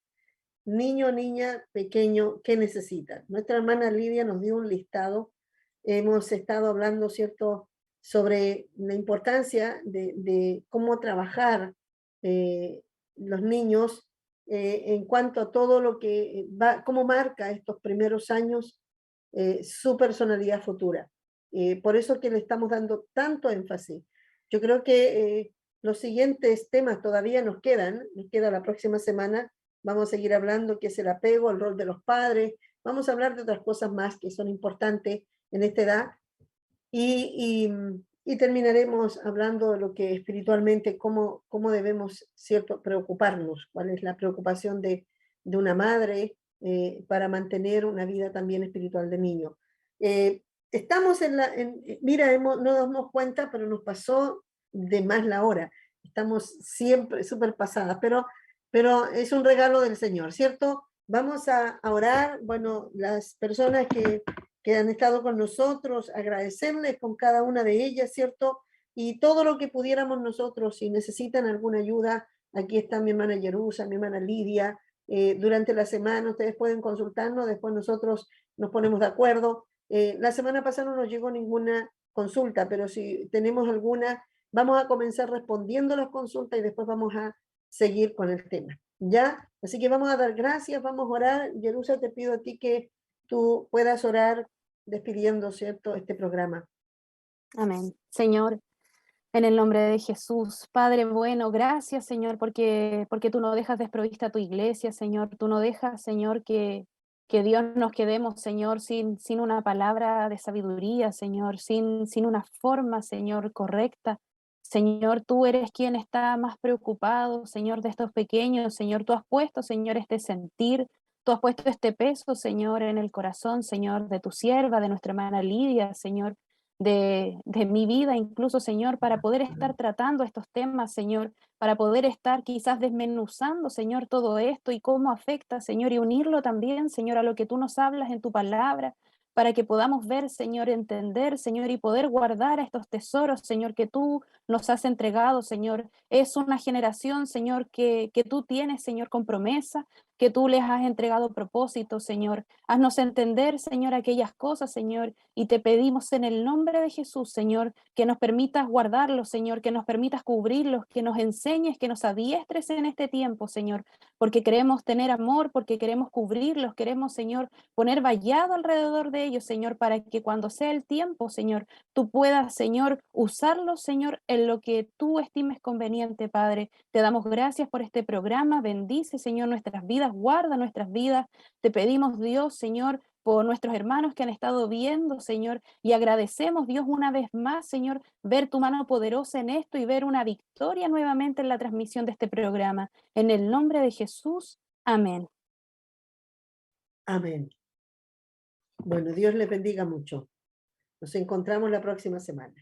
niño, niña, pequeño, ¿qué necesita? Nuestra hermana Lidia nos dio un listado. Hemos estado hablando, ¿cierto?, sobre la importancia de cómo trabajar los niños en cuanto a todo lo que va, cómo marca estos primeros años su personalidad futura. Por eso que le estamos dando tanto énfasis. Yo creo que los siguientes temas todavía nos queda la próxima semana. Vamos a seguir hablando qué es el apego, el rol de los padres. Vamos a hablar de otras cosas más que son importantes en esta edad. Y terminaremos hablando de lo que espiritualmente, cómo debemos, ¿cierto?, preocuparnos, cuál es la preocupación de una madre para mantener una vida también espiritual de niño. Estamos mira, no nos damos cuenta, pero nos pasó de más la hora. Estamos siempre súper pasadas, pero es un regalo del Señor, ¿cierto? Vamos a orar, bueno, las personas que han estado con nosotros, agradecerles con cada una de ellas, ¿cierto? Y todo lo que pudiéramos nosotros, si necesitan alguna ayuda, aquí está mi hermana Yerusa, mi hermana Lidia, durante la semana ustedes pueden consultarnos, después nosotros nos ponemos de acuerdo. La semana pasada no nos llegó ninguna consulta, pero si tenemos alguna, vamos a comenzar respondiendo las consultas y después vamos a seguir con el tema. ¿Ya? Así que vamos a dar gracias, vamos a orar. Jerusa, te pido a ti que tú puedas orar despidiendo, ¿cierto?, este programa. Amén. Señor, en el nombre de Jesús, Padre bueno, gracias, Señor, porque tú no dejas desprovista a tu iglesia, Señor. Tú no dejas, Señor, que Dios nos quedemos, Señor, sin una palabra de sabiduría, Señor, sin una forma, Señor, correcta. Señor, tú eres quien está más preocupado, Señor, de estos pequeños. Señor, tú has puesto, Señor, este sentir. Tú has puesto este peso, Señor, en el corazón, Señor, de tu sierva, de nuestra hermana Lidia, Señor, de mi vida, incluso, Señor, para poder estar tratando estos temas, Señor, para poder estar quizás desmenuzando, Señor, todo esto y cómo afecta, Señor, y unirlo también, Señor, a lo que tú nos hablas en tu palabra, para que podamos ver, Señor, entender, Señor, y poder guardar estos tesoros, Señor, que tú nos has entregado, Señor. Es una generación, Señor, que tú tienes, Señor, con promesa, que tú les has entregado propósito, Señor. Haznos entender, Señor, aquellas cosas, Señor, y te pedimos en el nombre de Jesús, Señor, que nos permitas guardarlos, Señor, que nos permitas cubrirlos, que nos enseñes, que nos adiestres en este tiempo, Señor, porque queremos tener amor, porque queremos cubrirlos, queremos, Señor, poner vallado alrededor de ellos, Señor, para que cuando sea el tiempo, Señor, tú puedas, Señor, usarlos, Señor, en lo que tú estimes conveniente, Padre. Te damos gracias por este programa. Bendice, Señor, nuestras vidas, guarda nuestras vidas. Te pedimos, Dios, Señor, por nuestros hermanos que han estado viendo, Señor, y agradecemos, Dios, una vez más, Señor, ver tu mano poderosa en esto y ver una victoria nuevamente en la transmisión de este programa. En el nombre de Jesús, amén. Amén. Bueno, Dios les bendiga mucho. Nos encontramos la próxima semana.